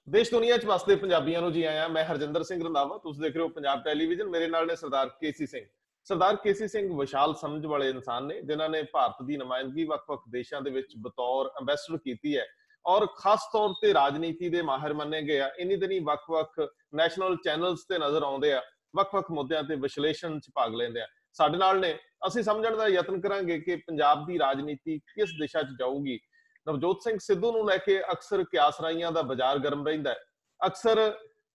देश दुनिया च वसदे पंजाबियों ਨੂੰ ਜੀ ਆਇਆਂ। मैं हरजिंदर सिंह रंधावा, तुसीं देख रहे हो पंजाब टेलीविजन। मेरे नाल ने सरदार केसी सिंह। सरदार केसी सिंह विशाल समझ वाले इंसान ने, जिन्हां ने भारत की नुमाइंदगी ਵੱਖ-ਵੱਖ देशों ਦੇ ਵਿੱਚ बतौर ਅੰਬੈਸਡਰ ਕੀਤੀ ਹੈ और खास तौर ਤੇ राजनीति ਦੇ ਮਾਹਿਰ ਮੰਨੇ ਗਏ ਆ। ਇਨੀ ਦਿਨੀ ਵੱਖ-ਵੱਖ ਨੈਸ਼ਨਲ ਚੈਨਲਸ ਤੇ ਨਜ਼ਰ ਆਉਂਦੇ ਆ, ਵੱਖ-ਵੱਖ ਮੁੱਦਿਆਂ ਤੇ ਵਿਸ਼ਲੇਸ਼ਣ ਚ ਭਾਗ ਲੈਂਦੇ ਆ। ਸਾਡੇ ਨਾਲ ਨੇ, ਅਸੀਂ ਸਮਝਣ ਦਾ ਯਤਨ ਕਰਾਂਗੇ ਕਿ ਪੰਜਾਬ ਦੀ ਰਾਜਨੀਤੀ ਕਿਸ ਦਿਸ਼ਾ ਚ ਜਾਊਗੀ। ਨਵਜੋਤ ਸਿੰਘ ਸਿੱਧੂ ਨੂੰ ਲੈ ਕੇ ਅਕਸਰ ਕਿਆਸ ਰਾਈਆਂ ਦਾ ਬਾਜ਼ਾਰ ਗਰਮ ਰਹਿੰਦਾ ਹੈ। ਅਕਸਰ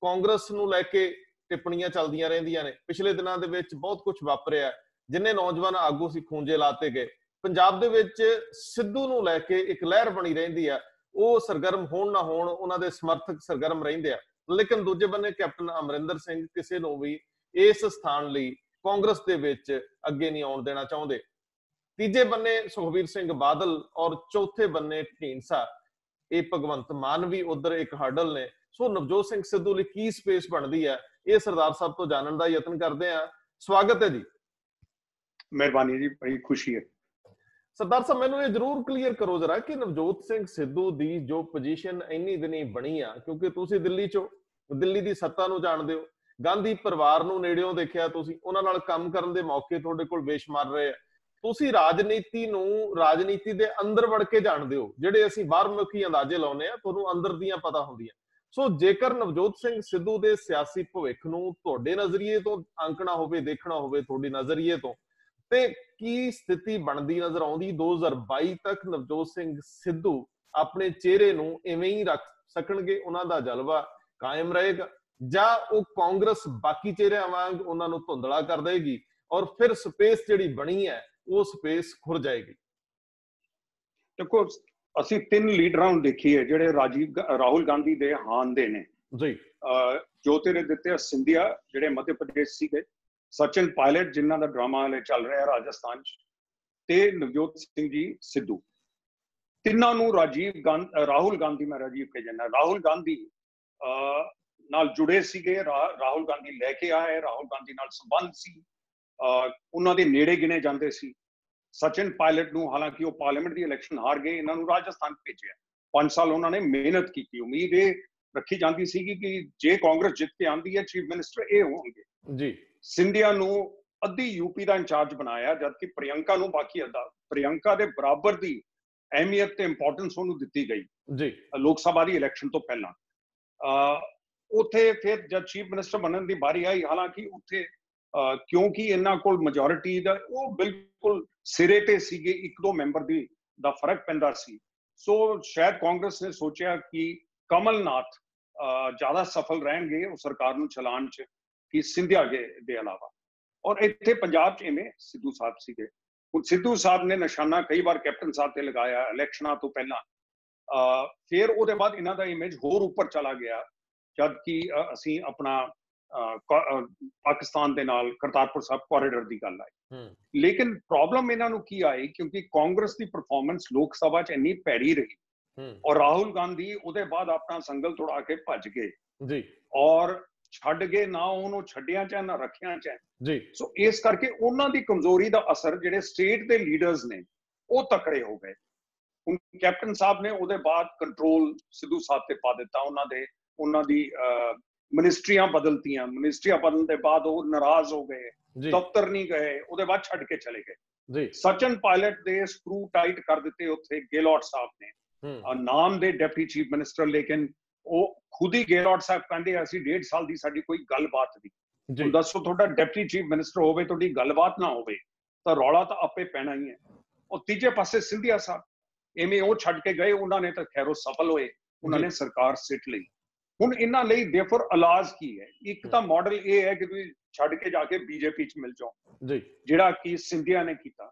ਕਾਂਗਰਸ ਨੂੰ ਲੈ ਕੇ ਟਿੱਪਣੀਆਂ ਚੱਲਦੀਆਂ ਰਹਿੰਦੀਆਂ ਨੇ। ਪਿਛਲੇ ਦਿਨਾਂ ਦੇ ਵਿੱਚ ਬਹੁਤ ਕੁਝ ਵਾਪਰਿਆ, ਜਿੰਨੇ ਨੌਜਵਾਨ ਆਗੂ ਸੀ ਖੂੰਜੇ ਲਾਤੇ ਗਏ। ਪੰਜਾਬ ਦੇ ਵਿੱਚ ਸਿੱਧੂ ਨੂੰ ਲੈ ਕੇ ਇੱਕ ਲਹਿਰ ਬਣੀ ਰਹਿੰਦੀ ਆ। ਉਹ ਸਰਗਰਮ ਹੋਣ ਨਾ ਹੋਣ, ਉਹਨਾਂ ਦੇ ਸਮਰਥਕ ਸਰਗਰਮ ਰਹਿੰਦੇ ਆ। ਲੇਕਿਨ ਦੂਜੇ ਬੰਨੇ ਕੈਪਟਨ ਅਮਰਿੰਦਰ ਸਿੰਘ ਕਿਸੇ ਨੂੰ ਵੀ ਇਸ ਸਥਾਨ ਲਈ ਕਾਂਗਰਸ ਦੇ ਵਿੱਚ ਅੱਗੇ ਨਹੀਂ ਆਉਣ ਦੇਣਾ ਚਾਹੁੰਦੇ। ਤੀਜੇ ਬੰਨੇ ਸੁਖਬੀਰ ਸਿੰਘ ਬਾਦਲ ਔਰ ਚੌਥੇ ਬੰਨੇ ਢੀਂਡਸਾ, ਇਹ ਭਗਵੰਤ ਮਾਨ ਵੀ ਉਧਰ ਇੱਕ ਹਰਡਲ ਨੇ। ਸੋ ਨਵਜੋਤ ਸਿੰਘ ਸਿੱਧੂ ਲਈ ਕੀ ਸਪੇਸ ਬਣਦੀ ਹੈ, ਇਹ ਸਰਦਾਰ ਸਾਹਿਬ ਤੋਂ ਜਾਣਨ ਦਾ ਯਤਨ ਕਰਦੇ ਆ। ਸਵਾਗਤ ਹੈ ਜੀ। ਮਿਹਰਬਾਨੀ ਜੀ, ਬੜੀ ਖੁਸ਼ੀ ਹੈ। ਸਰਦਾਰ ਸਾਹਿਬ, ਮੈਨੂੰ ਇਹ ਜ਼ਰੂਰ ਕਲੀਅਰ ਕਰੋ ਜਰਾ ਕਿ ਨਵਜੋਤ ਸਿੰਘ ਸਿੱਧੂ ਦੀ ਜੋ ਪੋਜੀਸ਼ਨ ਇੰਨੀ ਦਿਨੀ ਬਣੀ ਆ, ਕਿਉਂਕਿ ਤੁਸੀਂ ਦਿੱਲੀ ਚੋਂ, ਦਿੱਲੀ ਦੀ ਸੱਤਾ ਨੂੰ ਜਾਣਦੇ ਹੋ, ਗਾਂਧੀ ਪਰਿਵਾਰ ਨੂੰ ਨੇੜਿਓਂ ਦੇਖਿਆ, ਤੁਸੀਂ ਉਹਨਾਂ ਨਾਲ ਕੰਮ ਕਰਨ ਦੇ ਮੌਕੇ ਤੁਹਾਡੇ ਕੋਲ ਬੇਸ਼ੁਮਾਰ ਰਹੇ ਆ। ਤੁਸੀਂ ਰਾਜਨੀਤੀ ਨੂੰ ਰਾਜਨੀਤੀ ਦੇ ਅੰਦਰ ਵੜ ਕੇ ਜਾਣਦੇ ਹੋ। ਜਿਹੜੇ ਅਸੀਂ ਬਾਹਰਮੁਖੀ ਅੰਦਾਜ਼ੇ ਲਾਉਂਦੇ ਆ, ਤੁਹਾਨੂੰ ਅੰਦਰ ਦੀਆਂ ਪਤਾ ਹੁੰਦੀਆਂ। ਸੋ ਜੇਕਰ ਨਵਜੋਤ ਸਿੰਘ ਸਿੱਧੂ ਦੇ ਸਿਆਸੀ ਭਵਿੱਖ ਨੂੰ ਤੁਹਾਡੇ ਨਜ਼ਰੀਏ ਤੋਂ ਆਂਕਣਾ ਹੋਵੇ, ਦੇਖਣਾ ਹੋਵੇ ਤੁਹਾਡੇ ਨਜ਼ਰੀਏ ਤੋਂ, ਤੇ ਕੀ ਸਥਿਤੀ ਬਣਦੀ ਨਜ਼ਰ ਆਉਂਦੀ 2022 ਤੱਕ ਨਵਜੋਤ ਸਿੰਘ ਸਿੱਧੂ ਆਪਣੇ ਚਿਹਰੇ ਨੂੰ ਇਵੇਂ ਹੀ ਰੱਖ ਸਕਣਗੇ, ਉਹਨਾਂ ਦਾ ਜਲਵਾ ਕਾਇਮ ਰਹੇਗਾ, ਜਾਂ ਉਹ ਕਾਂਗਰਸ ਬਾਕੀ ਚਿਹਰਿਆਂ ਵਾਂਗ ਉਹਨਾਂ ਨੂੰ ਧੁੰਦਲਾ ਕਰ ਦੇਗੀ ਔਰ ਫਿਰ ਸਪੇਸ ਜਿਹੜੀ ਬਣੀ ਹੈ ਉਹ ਸਪੇਸ ਖੁਰ ਜਾਏਗੀ? ਦੇਖੋ, ਅਸੀਂ ਤਿੰਨ ਲੀਡਰਾਂ ਨੂੰ ਦੇਖੀਏ ਜਿਹੜੇ ਰਾਹੁਲ ਗਾਂਧੀ ਦੇ ਹਾਨ ਦੇ ਨੇ ਜੀ। ज्योतिरादित्य सिंधिया ਜਿਹੜੇ ਮੱਧ ਪ੍ਰਦੇਸ਼ ਸੀਗੇ, ਸਚਿਨ ਪਾਇਲਟ ਜਿਨ੍ਹਾਂ ਦਾ ਡਰਾਮਾ ਹਲੇ ਚੱਲ ਰਿਹਾ ਰਾਜਸਥਾਨ 'ਚ, ਤੇ ਨਵਜੋਤ ਸਿੰਘ ਜੀ ਸਿੱਧੂ। ਤਿੰਨਾਂ ਨੂੰ ਰਾਹੁਲ ਗਾਂਧੀ, ਮੈਂ ਰਾਜੀਵ ਕਹੀ ਜਾਂਦਾ, ਰਾਹੁਲ ਗਾਂਧੀ ਨਾਲ ਜੁੜੇ ਸੀਗੇ। ਰਾਹੁਲ ਗਾਂਧੀ ਲੈ ਕੇ ਆਏ, ਰਾਹੁਲ ਗਾਂਧੀ ਨਾਲ ਸੰਬੰਧ ਸੀ, ਉਹਨਾਂ ਦੇ ਨੇੜੇ ਗਿਣੇ ਜਾਂਦੇ ਸੀ। ਸਚਿਨ ਪਾਇਲਟ ਨੂੰ, ਹਾਲਾਂਕਿ ਉਹ ਪਾਰਲੀਮੈਂਟ ਦੀ ਇਲੈਕਸ਼ਨ ਹਾਰ ਗਏ, ਇਹਨਾਂ ਨੂੰ ਰਾਜਸਥਾਨ ਭੇਜਿਆ। 5 ਸਾਲ ਉਹਨਾਂ ਨੇ ਮਿਹਨਤ ਕੀਤੀ। ਉਮੀਦ ਇਹ ਰੱਖੀ ਜਾਂਦੀ ਸੀਗੀ ਕਿ ਜੇ ਕਾਂਗਰਸ ਜਿੱਤ ਕੇ ਆਂਦੀ ਹੈ, ਚੀਫ ਮਿਨਿਸਟਰ ਇਹ ਹੋਣਗੇ ਜੀ। ਸਿੰਧੀਆ ਨੂੰ ਅੱਧੀ ਯੂਪੀ ਦਾ ਇੰਚਾਰਜ ਬਣਾਇਆ, ਜਦਕਿ ਪ੍ਰਿਯੰਕਾ ਨੂੰ ਬਾਕੀ ਅੱਧਾ। ਪ੍ਰਿਯੰਕਾ ਦੇ ਬਰਾਬਰ ਦੀ ਅਹਿਮੀਅਤ ਤੇ ਇੰਪੋਰਟੈਂਸ ਉਹਨੂੰ ਦਿੱਤੀ ਗਈ ਜੀ ਲੋਕ ਸਭਾ ਦੀ ਇਲੈਕਸ਼ਨ ਤੋਂ ਪਹਿਲਾਂ। ਉੱਥੇ ਫਿਰ ਜਦ ਚੀਫ ਮਿਨਿਸਟਰ ਬਣਨ ਦੀ ਵਾਰੀ ਆਈ, ਹਾਲਾਂਕਿ ਉੱਥੇ ਕਿਉਂਕਿ ਇਹਨਾਂ ਕੋਲ ਮੈਜੋਰਿਟੀ ਦਾ ਉਹ ਬਿਲਕੁਲ ਸਿਰੇ ਤੇ ਸੀਗੇ, 1-2 ਮੈਂਬਰ ਦਾ ਫਰਕ ਪੈਂਦਾ ਸੀ। ਸੋ ਸ਼ਾਇਦ ਕਾਂਗਰਸ ਨੇ ਸੋਚਿਆ ਕਿ ਕਮਲਨਾਥ ਜ਼ਿਆਦਾ ਸਫਲ ਰਹਿਣਗੇ ਉਹ ਸਰਕਾਰ ਨੂੰ ਚਲਾਉਣ 'ਚ ਕਿ ਸਿੰਧੀਆ ਦੇ ਇਲਾਵਾ। ਔਰ ਇੱਥੇ ਪੰਜਾਬ 'ਚ ਇਵੇਂ ਸਿੱਧੂ ਸਾਹਿਬ ਸੀਗੇ। ਹੁਣ ਸਿੱਧੂ ਸਾਹਿਬ ਨੇ ਨਿਸ਼ਾਨਾ ਕਈ ਵਾਰ ਕੈਪਟਨ ਸਾਹਿਬ ਤੇ ਲਗਾਇਆ ਇਲੈਕਸ਼ਨਾਂ ਤੋਂ ਪਹਿਲਾਂ। ਫਿਰ ਉਹਦੇ ਬਾਅਦ ਇਹਨਾਂ ਦਾ ਇਮੇਜ ਹੋਰ ਉੱਪਰ ਚਲਾ ਗਿਆ, ਜਦ ਕਿ ਅਸੀਂ ਆਪਣਾ ਪਾਕਿਸਤਾਨ ਦੇ ਨਾਲ ਕਰਤਾਰਪੁਰ ਸਾਹਿਬ ਕੋਰੀਡੋਰ ਦੀ ਗੱਲ ਆਈ। ਲੇਕਿਨ ਪ੍ਰੋਬਲਮ ਇਹਨਾਂ ਨੂੰ ਕੀ ਆਈ, ਕਿਉਂਕਿ ਕਾਂਗਰਸ ਦੀ ਪਰਫਾਰਮੈਂਸ ਲੋਕ ਸਭਾ 'ਚ ਇੰਨੀ ਭੈੜੀ ਰਹੀ ਔਰ ਰਾਹੁਲ ਗਾਂਧੀ ਉਹਦੇ ਬਾਅਦ ਆਪਣਾ ਸੰਗਲ ਤੋੜਾ ਕੇ ਭੱਜ ਗਏ ਜੀ, ਔਰ ਛੱਡ ਗਏ ਨਾ, ਉਹਨੂੰ ਛੱਡਿਆ ਚਾਹੇ ਨਾ ਰੱਖਿਆ ਚਾਹੇ ਜੀ। ਸੋ ਇਸ ਕਰਕੇ ਉਹਨਾਂ ਦੀ ਕਮਜ਼ੋਰੀ ਦਾ ਅਸਰ ਜਿਹੜੇ ਸਟੇਟ ਦੇ ਲੀਡਰਸ ਨੇ ਉਹ ਤਕੜੇ ਹੋ ਗਏ। ਹੁਣ ਕੈਪਟਨ ਸਾਹਿਬ ਨੇ ਉਹਦੇ ਬਾਅਦ ਕੰਟਰੋਲ ਸਿੱਧੂ ਸਾਹਿਬ ਤੇ ਪਾ ਦਿੱਤਾ। ਉਹਨਾਂ ਦੀ ਮਿਨਿਸਟਰੀਆਂ ਬਦਲਤੀਆਂ। ਮਿਨਿਸਟਰੀਆਂ ਬਦਲਣ ਦੇ ਬਾਅਦ ਉਹ ਨਾਰਾਜ਼ ਹੋ ਗਏ, ਦਫ਼ਤਰ ਨਹੀਂ ਗਏ, ਉਹਦੇ ਬਾਅਦ ਛੱਡ ਕੇ ਚਲੇ ਗਏ। ਸਚਿਨ ਪਾਇਲਟ ਦੇ ਸਕਰੂ ਟਾਈਟ ਕਰ ਦਿੱਤੇ ਉੱਥੇ ਗੇਹਲੋਟ ਸਾਹਿਬ ਨੇ, ਨਾਮ ਦੇ ਡਿਪਟੀ ਚੀਫ ਮਿਨਿਸਟਰ, ਲੇਕਿਨ ਉਹ ਖੁਦ ਹੀ ਗੇਹਲੋਟ ਸਾਹਿਬ ਕਹਿੰਦੇ ਅਸੀਂ 1.5 ਸਾਲ ਦੀ ਸਾਡੀ ਕੋਈ ਗੱਲਬਾਤ ਨਹੀਂ। ਹੁਣ ਦੱਸੋ, ਤੁਹਾਡਾ ਡਿਪਟੀ ਚੀਫ ਮਿਨਿਸਟਰ ਹੋਵੇ, ਤੁਹਾਡੀ ਗੱਲਬਾਤ ਨਾ ਹੋਵੇ ਤਾਂ ਰੌਲਾ ਤਾਂ ਆਪੇ ਪੈਣਾ ਹੀ ਹੈ। ਉਹ ਤੀਜੇ ਪਾਸੇ ਸਿੰਧੀਆ ਸਾਹਿਬ ਐਵੇਂ ਉਹ ਛੱਡ ਕੇ ਗਏ, ਉਹਨਾਂ ਨੇ ਤਾਂ ਖੈਰੋ ਸਫਲ ਹੋਏ, ਉਹਨਾਂ ਨੇ ਸਰਕਾਰ ਸਿੱਟ ਲਈ। ਹੁਣ ਇਹਨਾਂ ਲਈ ਦੇਫਰ ਇਲਾਜ ਕੀ ਹੈ? ਇੱਕ ਤਾਂ ਮਾਡਲ ਇਹ ਹੈ ਕਿ ਤੁਸੀਂ ਛੱਡ ਕੇ ਜਾ ਕੇ ਬੀਜੇਪੀ 'ਚ ਮਿਲ ਜਾਓ ਜੀ, ਜਿਹੜਾ ਕਿ ਸਿੰਧੀਆ ਨੇ ਕੀਤਾ।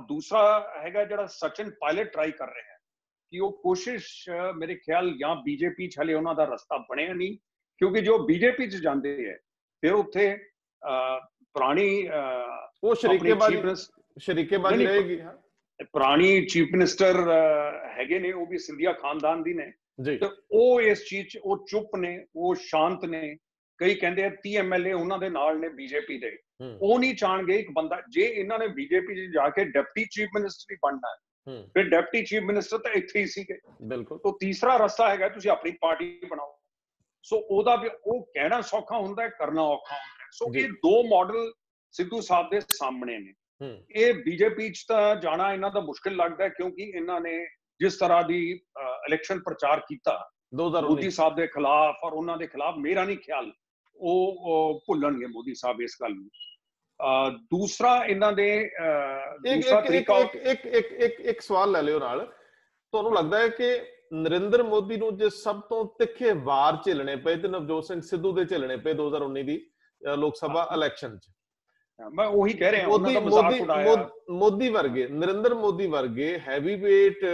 ਦੂਸਰਾ ਹੈਗਾ ਜਿਹੜਾ ਸਚਿਨ ਪਾਇਲਟ ਟਰਾਈ ਕਰ ਰਿਹਾ ਹੈ ਕਿ ਉਹ ਕੋਸ਼ਿਸ਼, ਮੇਰੇ ਖਿਆਲ ਜਾਂ ਬੀਜੇਪੀ 'ਚ ਹਲੇ ਉਹਨਾਂ ਦਾ ਰਸਤਾ ਬਣਿਆ ਨਹੀਂ, ਕਿਉਂਕਿ ਜੋ ਬੀਜੇਪੀ 'ਚ ਜਾਂਦੇ ਹੈ ਫਿਰ ਉੱਥੇ ਪੁਰਾਣੀ ਉਹ ਸ਼ਰੀਕੇਬਾਜ਼ੀ ਰਹੇਗੀ। ਪੁਰਾਣੀ ਚੀਫ ਮਿਨਿਸਟਰ ਹੈਗੇ ਨੇ, ਉਹ ਵੀ ਸਿੰਧੀਆ ਖਾਨਦਾਨ ਦੀ ਨੇ, ਤੇ ਉਹ ਇਸ ਚੀਜ਼ 'ਚ ਉਹ ਚੁੱਪ ਨੇ, ਉਹ ਸ਼ਾਂਤ ਨੇ। ਕਈ ਕਹਿੰਦੇ ਆ 30 MLA ਉਹਨਾਂ ਦੇ ਨਾਲ ਨੇ ਬੀਜੇਪੀ ਦੇ। ਉਹ ਨਹੀਂ ਚਾਹਣਗੇ ਇੱਕ ਬੰਦਾ, ਜੇ ਇਹਨਾਂ ਨੇ ਬੀਜੇਪੀ 'ਚ ਜਾ ਕੇ ਡਿਪਟੀ ਚੀਫ ਮਿਨਿਸਟਰ ਹੀ ਬਣਨਾ ਫਿਰ ਡਿਪਟੀ ਚੀਫ ਮਿਨਿਸਟਰ ਤਾਂ ਇੱਥੇ ਹੀ ਸੀਗੇ। ਬਿਲਕੁਲ। ਤੋਂ ਤੀਸਰਾ ਰਸਤਾ ਹੈਗਾ ਤੁਸੀਂ ਆਪਣੀ ਪਾਰਟੀ ਬਣਾਓ। ਸੋ ਉਹਦਾ ਵੀ ਉਹ ਕਹਿਣਾ ਸੌਖਾ ਹੁੰਦਾ ਹੈ, ਕਰਨਾ ਔਖਾ ਹੁੰਦਾ ਹੈ। ਸੋ ਇਹ ਦੋ ਮਾਡਲ ਸਿੱਧੂ ਸਾਹਿਬ ਦੇ ਸਾਹਮਣੇ ਨੇ। ਇਹ ਬੀਜੇਪੀ ਚ ਤਾਂ ਜਾਣਾ ਇਹਨਾਂ ਦਾ ਮੁਸ਼ਕਿਲ ਲੱਗਦਾ ਹੈ, ਕਿਉਂਕਿ ਇਹਨਾਂ ਨੇ ਜਿਸ ਤਰ੍ਹਾਂ ਦੀ ਇਲੈਕਸ਼ਨ ਪ੍ਰਚਾਰ ਕੀਤਾ ਮੋਦੀ ਸਾਹਿਬ ਦੇ ਖਿਲਾਫ ਔਰ ਉਹਨਾਂ ਦੇ ਖਿਲਾਫ, ਮੇਰਾ ਨਹੀਂ ਖਿਆਲ ਉਹ ਭੁੱਲਣਗੇ ਮੋਦੀ ਸਾਹਿਬ ਇਸ ਗੱਲ ਨੂੰ। ਦੂਸਰਾ ਇਹਨਾਂ ਦੇ ਦੂਸਰਾ ਤਰੀਕਾ ਇੱਕ ਸਵਾਲ ਲੈ ਲਿਓ ਨਾਲ, ਤੁਹਾਨੂੰ ਲੱਗਦਾ ਹੈ ਕਿ ਨਰਿੰਦਰ ਮੋਦੀ ਨੂੰ ਜੇ ਸਭ ਤੋਂ ਤਿੱਖੇ ਵਾਰ ਝੇਲਣੇ ਪਏ ਤੇ ਨਵਜੋਤ ਸਿੰਘ ਸਿੱਧੂ ਦੇ ਝੇਲਣੇ ਪਏ 2019 ਦੀ ਲੋਕ ਸਭਾ ਇਲੈਕਸ਼ਨ ਚ? ਮੈਂ ਉਹੀ ਕਹਿ ਰਿਹਾ, ਉਹਨਾਂ ਦਾ ਮਜ਼ਾਕ ਉਡਾਇਆ। ਮੋਦੀ ਵਰਗੇ, ਨਰਿੰਦਰ ਮੋਦੀ ਵਰਗੇ ਹੈਵੀਵੇਟ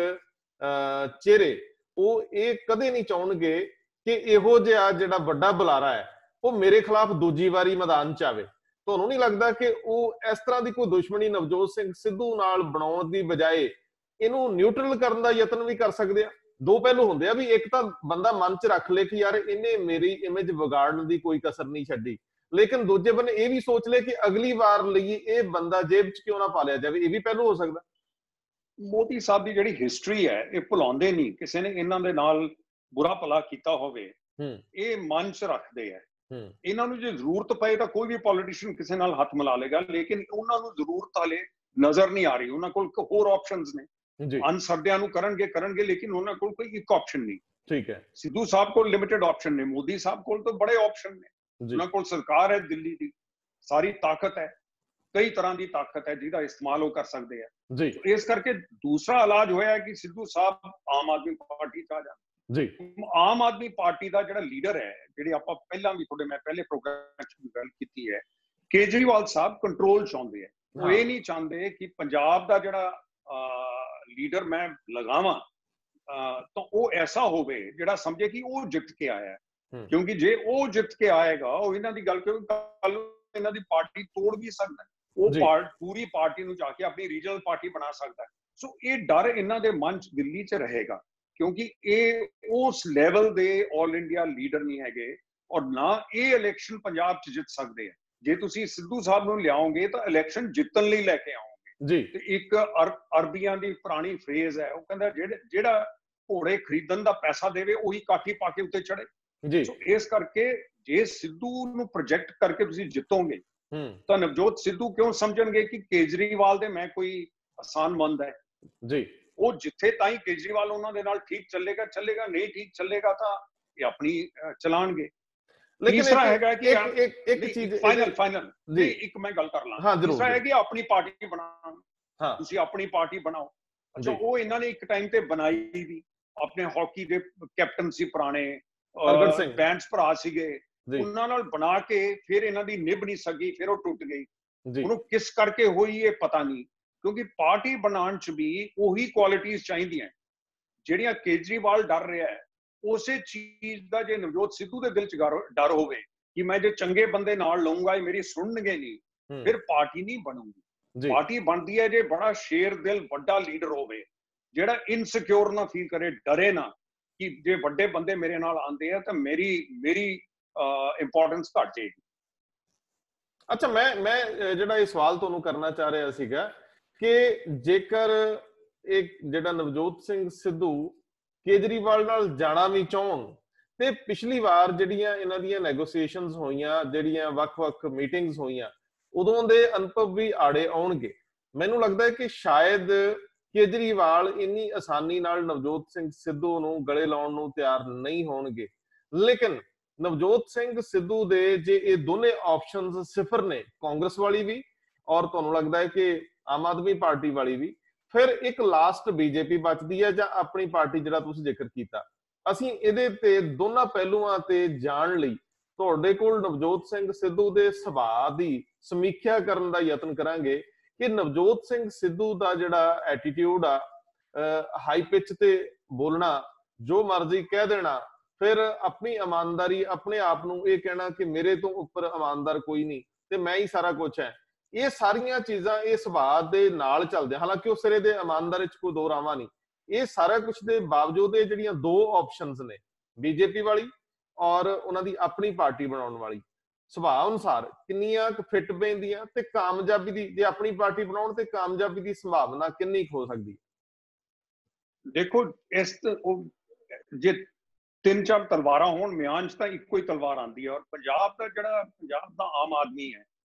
ਚਿਹਰੇ ਉਹ ਇਹ ਕਦੇ ਨਹੀਂ ਚਾਹਣਗੇ ਕਿ ਇਹੋ ਜਿਹਾ ਜਿਹੜਾ ਵੱਡਾ ਬੁਲਾਰਾ ਹੈ ਉਹ ਮੇਰੇ ਖਿਲਾਫ ਦੂਜੀ ਵਾਰੀ ਮੈਦਾਨ ਚ ਆਵੇ। ਤੁਹਾਨੂੰ ਨਹੀਂ ਲੱਗਦਾ ਕਿ ਉਹ ਇਸ ਤਰ੍ਹਾਂ ਦੀ ਕੋਈ ਦੁਸ਼ਮਣੀ ਨਵਜੋਤ ਸਿੰਘ ਸਿੱਧੂ ਨਾਲ ਬਣਾਉਣ ਦੀ ਬਜਾਏ ਇਹਨੂੰ ਨਿਊਟਰਲ ਕਰਨ ਦਾ ਯਤਨ ਵੀ ਕਰ ਸਕਦੇ ਆ? ਦੋ ਪਹਿਲੂ ਹੁੰਦੇ ਆ, ਵੀ ਇੱਕ ਤਾਂ ਬੰਦਾ ਮਨ ਚ ਰੱਖ ਲੇ ਕਿ ਯਾਰ ਇਹਨੇ ਮੇਰੀ ਇਮੇਜ ਵਿਗਾੜਨ ਦੀ ਕੋਈ ਕਸਰ ਨਹੀਂ ਛੱਡੀ, ਲੇਕਿਨ ਦੂਜੇ ਬੰਨੇ ਇਹ ਵੀ ਸੋਚ ਲੇ ਕਿ ਅਗਲੀ ਵਾਰ ਲਈ ਇਹ ਬੰਦਾ ਜੇਬ ਚ ਕਿਉਂ ਨਾ ਪਾ ਲਿਆ ਜਾਵੇ। ਇਹ ਵੀ ਪਹਿਲੂ ਹੋ ਸਕਦਾ। ਮੋਦੀ ਸਾਹਿਬ ਦੀ ਜਿਹੜੀ ਹਿਸਟਰੀ ਹੈ ਇਹ ਭੁਲਾਉਂਦੇ ਨਹੀਂ, ਕਿਸੇ ਨੇ ਇਹਨਾਂ ਦੇ ਨਾਲ ਬੁਰਾ ਭਲਾ ਕੀਤਾ ਹੋਵੇ ਇਹ ਮਨ ਚ ਰੱਖਦੇ ਆ। ਇਹਨਾਂ ਨੂੰ ਜੇ ਜ਼ਰੂਰਤ ਪਏ ਤਾਂ ਕੋਈ ਵੀ ਪੋਲੀਟੀਸ਼ੀਅਨ ਕਿਸੇ ਨਾਲ ਹੱਥ ਮਿਲਾ ਲੇਗਾ, ਲੇਕਿਨ ਉਹਨਾਂ ਨੂੰ ਜ਼ਰੂਰਤ ਹਾਲੇ ਨਜ਼ਰ ਨਹੀਂ ਆ ਰਹੀ। ਉਹਨਾਂ ਕੋਲ ਹੋਰ ਆਪਸ਼ਨਸ ਨੇ, ਅਨਸਰਦਿਆਂ ਨੂੰ ਕਰਨਗੇ, ਲੇਕਿਨ ਉਹਨਾਂ ਕੋਲ ਕੋਈ ਇੱਕ ਆਪਸ਼ਨ ਨਹੀਂ। ਠੀਕ ਹੈ। ਸਿੱਧੂ ਸਾਹਿਬ ਕੋਲ ਲਿਮਿਟਡ ਆਪਸ਼ਨ ਨੇ, ਮੋਦੀ ਸਾਹਿਬ ਕੋਲ ਤਾਂ ਬੜੇ ਆਪਸ਼ਨ ਨੇ। ਉਹਨਾਂ ਕੋਲ ਸਰਕਾਰ ਹੈ ਦਿੱਲੀ ਦੀ, ਸਾਰੀ ਤਾਕਤ ਹੈ, ਕਈ ਤਰ੍ਹਾਂ ਦੀ ਤਾਕਤ ਹੈ ਜਿਹਦਾ ਇਸਤੇਮਾਲ ਉਹ ਕਰ ਸਕਦੇ ਆ ਜੀ। ਇਸ ਕਰਕੇ ਦੂਸਰਾ ਇਲਾਜ ਹੋਇਆ ਕਿ ਸਿੱਧੂ ਸਾਹਿਬ ਆਮ ਆਦਮੀ ਪਾਰਟੀ ਚ ਆ ਜਾਣ ਜੀ। ਆਮ ਆਦਮੀ ਪਾਰਟੀ ਦਾ ਜਿਹੜਾ ਲੀਡਰ ਹੈ, ਜਿਹੜੇ ਆਪਾਂ ਪਹਿਲਾਂ ਵੀ ਮੈਂ ਪਹਿਲੇ ਪ੍ਰੋਗਰਾਮ ਚ ਗੱਲ ਕੀਤੀ ਹੈ, ਕੇਜਰੀਵਾਲ ਸਾਹਿਬ ਕੰਟਰੋਲ ਚਾਹੁੰਦੇ ਆ। ਉਹ ਇਹ ਨਹੀਂ ਚਾਹੁੰਦੇ ਕਿ ਪੰਜਾਬ ਦਾ ਜਿਹੜਾ ਲੀਡਰ ਮੈਂ ਲਗਾਵਾਂ ਤਾਂ ਉਹ ਐਸਾ ਹੋਵੇ ਜਿਹੜਾ ਸਮਝੇ ਕਿ ਉਹ ਜਿੱਤ ਕੇ ਆਇਆ ਹੈ। ਕਿਉਂਕਿ ਜੇ ਉਹ ਜਿੱਤ ਕੇ ਆਏਗਾ, ਉਹ ਇਹਨਾਂ ਦੀ ਗੱਲ ਕੱਲ ਇਹਨਾਂ ਦੀ ਪਾਰਟੀ ਤੋੜ ਵੀ ਸਕਦਾ, ਉਹ ਪੂਰੀ ਪਾਰਟੀ ਨੂੰ ਜਾ ਕੇ ਆਪਣੀ ਰੀਜਨਲ ਪਾਰਟੀ ਬਣਾ ਸਕਦਾ। ਸੋ ਇਹ ਡਰ ਇਹਨਾਂ ਦੇ ਮਨ ਚ ਦਿੱਲੀ ਚ ਰਹੇਗਾ, ਕਿਉਂਕਿ ਇਹ ਉਸ ਲੈਵਲ ਦੇ ਆਲ ਇੰਡੀਆ ਲੀਡਰ ਨਹੀਂ ਹੈਗੇ ਔਰ ਨਾ ਇਹ ਇਲੈਕਸ਼ਨ ਪੰਜਾਬ ਚ ਜਿੱਤ ਸਕਦੇ ਆ। ਜੇ ਤੁਸੀਂ ਸਿੱਧੂ ਸਾਹਿਬ ਨੂੰ ਲਿਆਓਗੇ ਤਾਂ ਇਲੈਕਸ਼ਨ ਜਿੱਤਣ ਲਈ ਲੈ ਕੇ ਆਓਗੇ ਜੀ। ਤੇ ਇੱਕ ਅਰਬੀਆਂ ਦੀ ਪੁਰਾਣੀ ਫਰੇਜ਼ ਹੈ, ਉਹ ਕਹਿੰਦਾ ਜਿਹੜਾ ਘੋੜੇ ਖਰੀਦਣ ਦਾ ਪੈਸਾ ਦੇਵੇ ਉਹੀ ਕਾਠੀ ਪਾ ਕੇ ਉੱਤੇ ਚੜੇ ਜੀ। ਸੋ ਇਸ ਕਰਕੇ ਜੇ ਸਿੱਧੂ ਨੂੰ ਪ੍ਰੋਜੈਕਟ ਕਰਕੇ ਤੁਸੀਂ ਜਿੱਤੋਗੇ ਤਾਂ ਨਵਜੋਤ ਸਿੱਧੂ ਕਿਉਂ ਸਮਝਣਗੇ ਕਿ ਕੇਜਰੀਵਾਲ ਦੇ ਮੈਂ ਕੋਈ ਆਸਾਨ ਮੰਦ ਹੈ ਜੀ। ਉਹ ਜਿੱਥੇ ਤਾਈਂ ਕੇਜਰੀਵਾਲ ਉਹਨਾਂ ਦੇ ਨਾਲ ਠੀਕ ਚੱਲੇਗਾ, ਨਹੀਂ ਠੀਕ ਚੱਲੇਗਾ ਤਾਂ ਇਹ ਆਪਣੀ ਚਲਾਣਗੇ। ਤੀਸਰਾ ਹੈਗਾ ਕਿ ਇੱਕ ਚੀਜ਼ ਫਾਈਨਲ ਜੀ, ਇੱਕ ਮੈਂ ਗੱਲ ਕਰ ਲਾਂ। ਤੀਸਰਾ ਹੈ ਕਿ ਆਪਣੀ ਪਾਰਟੀ ਬਣਾਉਣ, ਤੁਸੀਂ ਆਪਣੀ ਪਾਰਟੀ ਬਣਾਓ। ਅੱਛਾ, ਉਹ ਇਹਨਾਂ ਨੇ ਇੱਕ ਟਾਈਮ ਤੇ ਬਣਾਈ ਵੀ, ਆਪਣੇ ਹਾਕੀ ਦੇ ਕੈਪਟਨ ਸੀ ਪੁਰਾਣੇ, ਬੈਂਸ ਭਰਾ ਸੀਗੇ, ਉਹਨਾਂ ਨਾਲ ਬਣਾ ਕੇ ਫਿਰ ਇਹਨਾਂ ਦੀ ਨਿਭ ਨਹੀਂ ਸਕੀ, ਫਿਰ ਉਹ ਟੁੱਟ ਗਈ। ਉਹਨੂੰ ਕਿਸ ਕਰਕੇ ਹੋਈ ਇਹ ਪਤਾ ਨਹੀਂ, ਕਿਉਂਕਿ ਪਾਰਟੀ ਬਣਾਉਣ ਚ ਵੀ ਉਹੀ ਕੁਆਲਿਟੀਆਂ ਚਾਹੀਦੀਆਂ ਜਿਹੜੀਆਂ ਕੇਜਰੀਵਾਲ ਡਰ ਰਿਹਾ ਹੈ। ਉਸੇ ਚੀਜ਼ ਦਾ ਜੇ ਨਵਜੋਤ ਸਿੱਧੂ ਦੇ ਦਿਲ ਚ ਡਰ ਹੋਵੇ ਕਿ ਮੈਂ ਜੇ ਚੰਗੇ ਬੰਦੇ ਨਾਲ ਲਊਂਗਾ ਇਹ ਮੇਰੀ ਸੁਣਨਗੇ ਨਹੀਂ, ਫਿਰ ਪਾਰਟੀ ਨਹੀਂ ਬਣੂਗੀ। ਪਾਰਟੀ ਬਣਦੀ ਹੈ ਜੇ ਬੜਾ ਸ਼ੇਰ ਦਿਲ ਵੱਡਾ ਲੀਡਰ ਹੋਵੇ, ਜਿਹੜਾ ਇਨਸਿਕਿਉਰ ਨਾ ਫੀਲ ਕਰੇ, ਡਰੇ ਨਾ ਕਿ ਜੇ ਵੱਡੇ ਬੰਦੇ ਮੇਰੇ ਨਾਲ ਆਉਂਦੇ ਆ ਤਾਂ ਮੇਰੀ ਇੰਪੋਰਟੈਂਸ ਘਟ ਜਾਏਗੀ। ਅੱਛਾ, ਮੈਂ ਜਿਹੜਾ ਇਹ ਸਵਾਲ ਤੁਹਾਨੂੰ ਕਰਨਾ ਚਾਹ ਰਿਹਾ ਸੀਗਾ ਕਿ ਜੇਕਰ ਇਹ ਜਿਹੜਾ ਨਵਜੋਤ ਸਿੰਘ ਸਿੱਧੂ ਕੇਜਰੀਵਾਲ ਨਾਲ ਜਾਣਾ ਵੀ ਚਾਹਣ ਤੇ ਪਿਛਲੀ ਵਾਰ ਜਿਹੜੀਆਂ ਇਹਨਾਂ ਦੀਆਂ ਨੈਗੋਸੀਏਸ਼ਨਸ ਹੋਈਆਂ, ਜਿਹੜੀਆਂ ਵੱਖ-ਵੱਖ ਮੀਟਿੰਗਸ ਹੋਈਆਂ, ਉਦੋਂ ਦੇ ਅਨੁਭਵ ਵੀ ਆੜੇ ਆਉਣਗੇ। ਮੈਨੂੰ ਲੱਗਦਾ ਹੈ ਕਿ ਸ਼ਾਇਦ ਕੇਜਰੀਵਾਲ ਇੰਨੀ ਆਸਾਨੀ ਨਾਲ ਨਵਜੋਤ ਸਿੰਘ ਸਿੱਧੂ ਨੂੰ ਗਲੇ ਲਾਉਣ ਨੂੰ ਤਿਆਰ ਨਹੀਂ ਹੋਣਗੇ, ਲੇਕਿਨ ਨਵਜੋਤ ਸਿੰਘ ਸਿੱਧੂ ਦੇ ਜੇ ਇਹ ਦੋਨੇ ਆਪਸ਼ਨਸ ਸਿਫਰ ਨੇ, ਕਾਂਗਰਸ ਵਾਲੀ ਵੀ ਔਰ ਤੁਹਾਨੂੰ ਲੱਗਦਾ ਹੈ ਕਿ ਆਮ ਆਦਮੀ ਪਾਰਟੀ ਵਾਲੀ ਵੀ, ਫਿਰ ਇੱਕ ਲਾਸਟ ਬੀਜੇਪੀ ਬਚਦੀ ਹੈ ਜਾਂ ਆਪਣੀ ਪਾਰਟੀ ਜਿਹੜਾ ਤੁਸੀਂ ਜ਼ਿਕਰ ਕੀਤਾ। ਅਸੀਂ ਇਹਦੇ ਤੇ ਦੋਨਾਂ ਪਹਿਲੂਆਂ ਤੇ ਜਾਣ ਲਈ ਤੁਹਾਡੇ ਕੋਲ ਨਵਜੋਤ ਸਿੰਘ ਸਿੱਧੂ ਦੇ ਸੁਭਾਅ ਦੀ ਸਮੀਖਿਆ ਕਰਨ ਦਾ ਯਤਨ ਕਰਾਂਗੇ ਕਿ ਨਵਜੋਤ ਸਿੰਘ ਸਿੱਧੂ ਦਾ ਜਿਹੜਾ ਐਟੀਟਿਊਡ ਆ, ਹਾਈ ਪਿਚ ਤੇ ਬੋਲਣਾ, ਜੋ ਮਰਜ਼ੀ ਕਹਿ ਦੇਣਾ, ਫਿਰ ਆਪਣੀ ਇਮਾਨਦਾਰੀ, ਆਪਣੇ ਆਪ ਨੂੰ ਇਹ ਕਹਿਣਾ ਕਿ ਮੇਰੇ ਤੋਂ ਉੱਪਰ ਇਮਾਨਦਾਰ ਕੋਈ ਨਹੀਂ ਤੇ ਮੈਂ ਹੀ ਸਾਰਾ ਕੁਝ ਹੈ, ਇਹ ਸਾਰੀਆਂ ਚੀਜ਼ਾਂ ਇਹ ਸੁਭਾਅ ਦੇ ਨਾਲ ਚੱਲਦੇ। ਹਾਲਾਂਕਿ ਉਹ ਸਿਰੇ ਦੇ ਇਮਾਨਦਾਰ ਵਿੱਚ ਕੋਈ ਦੋ ਰਾਵਾਂ ਨਹੀਂ, ਇਹ ਸਾਰਾ ਕੁਝ ਦੇ ਬਾਵਜੂਦ ਇਹ ਜਿਹੜੀਆਂ ਦੋ ਆਪਸ਼ਨਸ ਨੇ, ਬੀਜੇਪੀ ਵਾਲੀ ਔਰ ਉਹਨਾਂ ਦੀ ਆਪਣੀ ਪਾਰਟੀ ਬਣਾਉਣ ਵਾਲੀ, ਸੁਭਾਅ ਅਨੁਸਾਰ ਕਿੰਨੀਆਂ ਫਿੱਟ ਪੈਂਦੀਆਂ ਤੇ ਕਾਮਯਾਬੀ ਦੀ, ਜੇ ਆਪਣੀ ਪਾਰਟੀ ਬਣਾਉਣ ਤੇ ਕਾਮਯਾਬੀ ਦੀ ਸੰਭਾਵਨਾ ਕਿੰਨੀ ਹੋ ਸਕਦੀ? ਦੇਖੋ ਇਸ ਜੇ ਤਿੰਨ ਚਾਰ ਤਲਵਾਰਾਂ ਹੋਣ, ਮਿਆਨ 'ਚ ਤਾਂ ਇੱਕੋ ਹੀ ਤਲਵਾਰ ਆਉਂਦੀ ਹੈ। ਔਰ ਪੰਜਾਬ ਦਾ ਆਮ ਆਦਮੀ ਹੈ,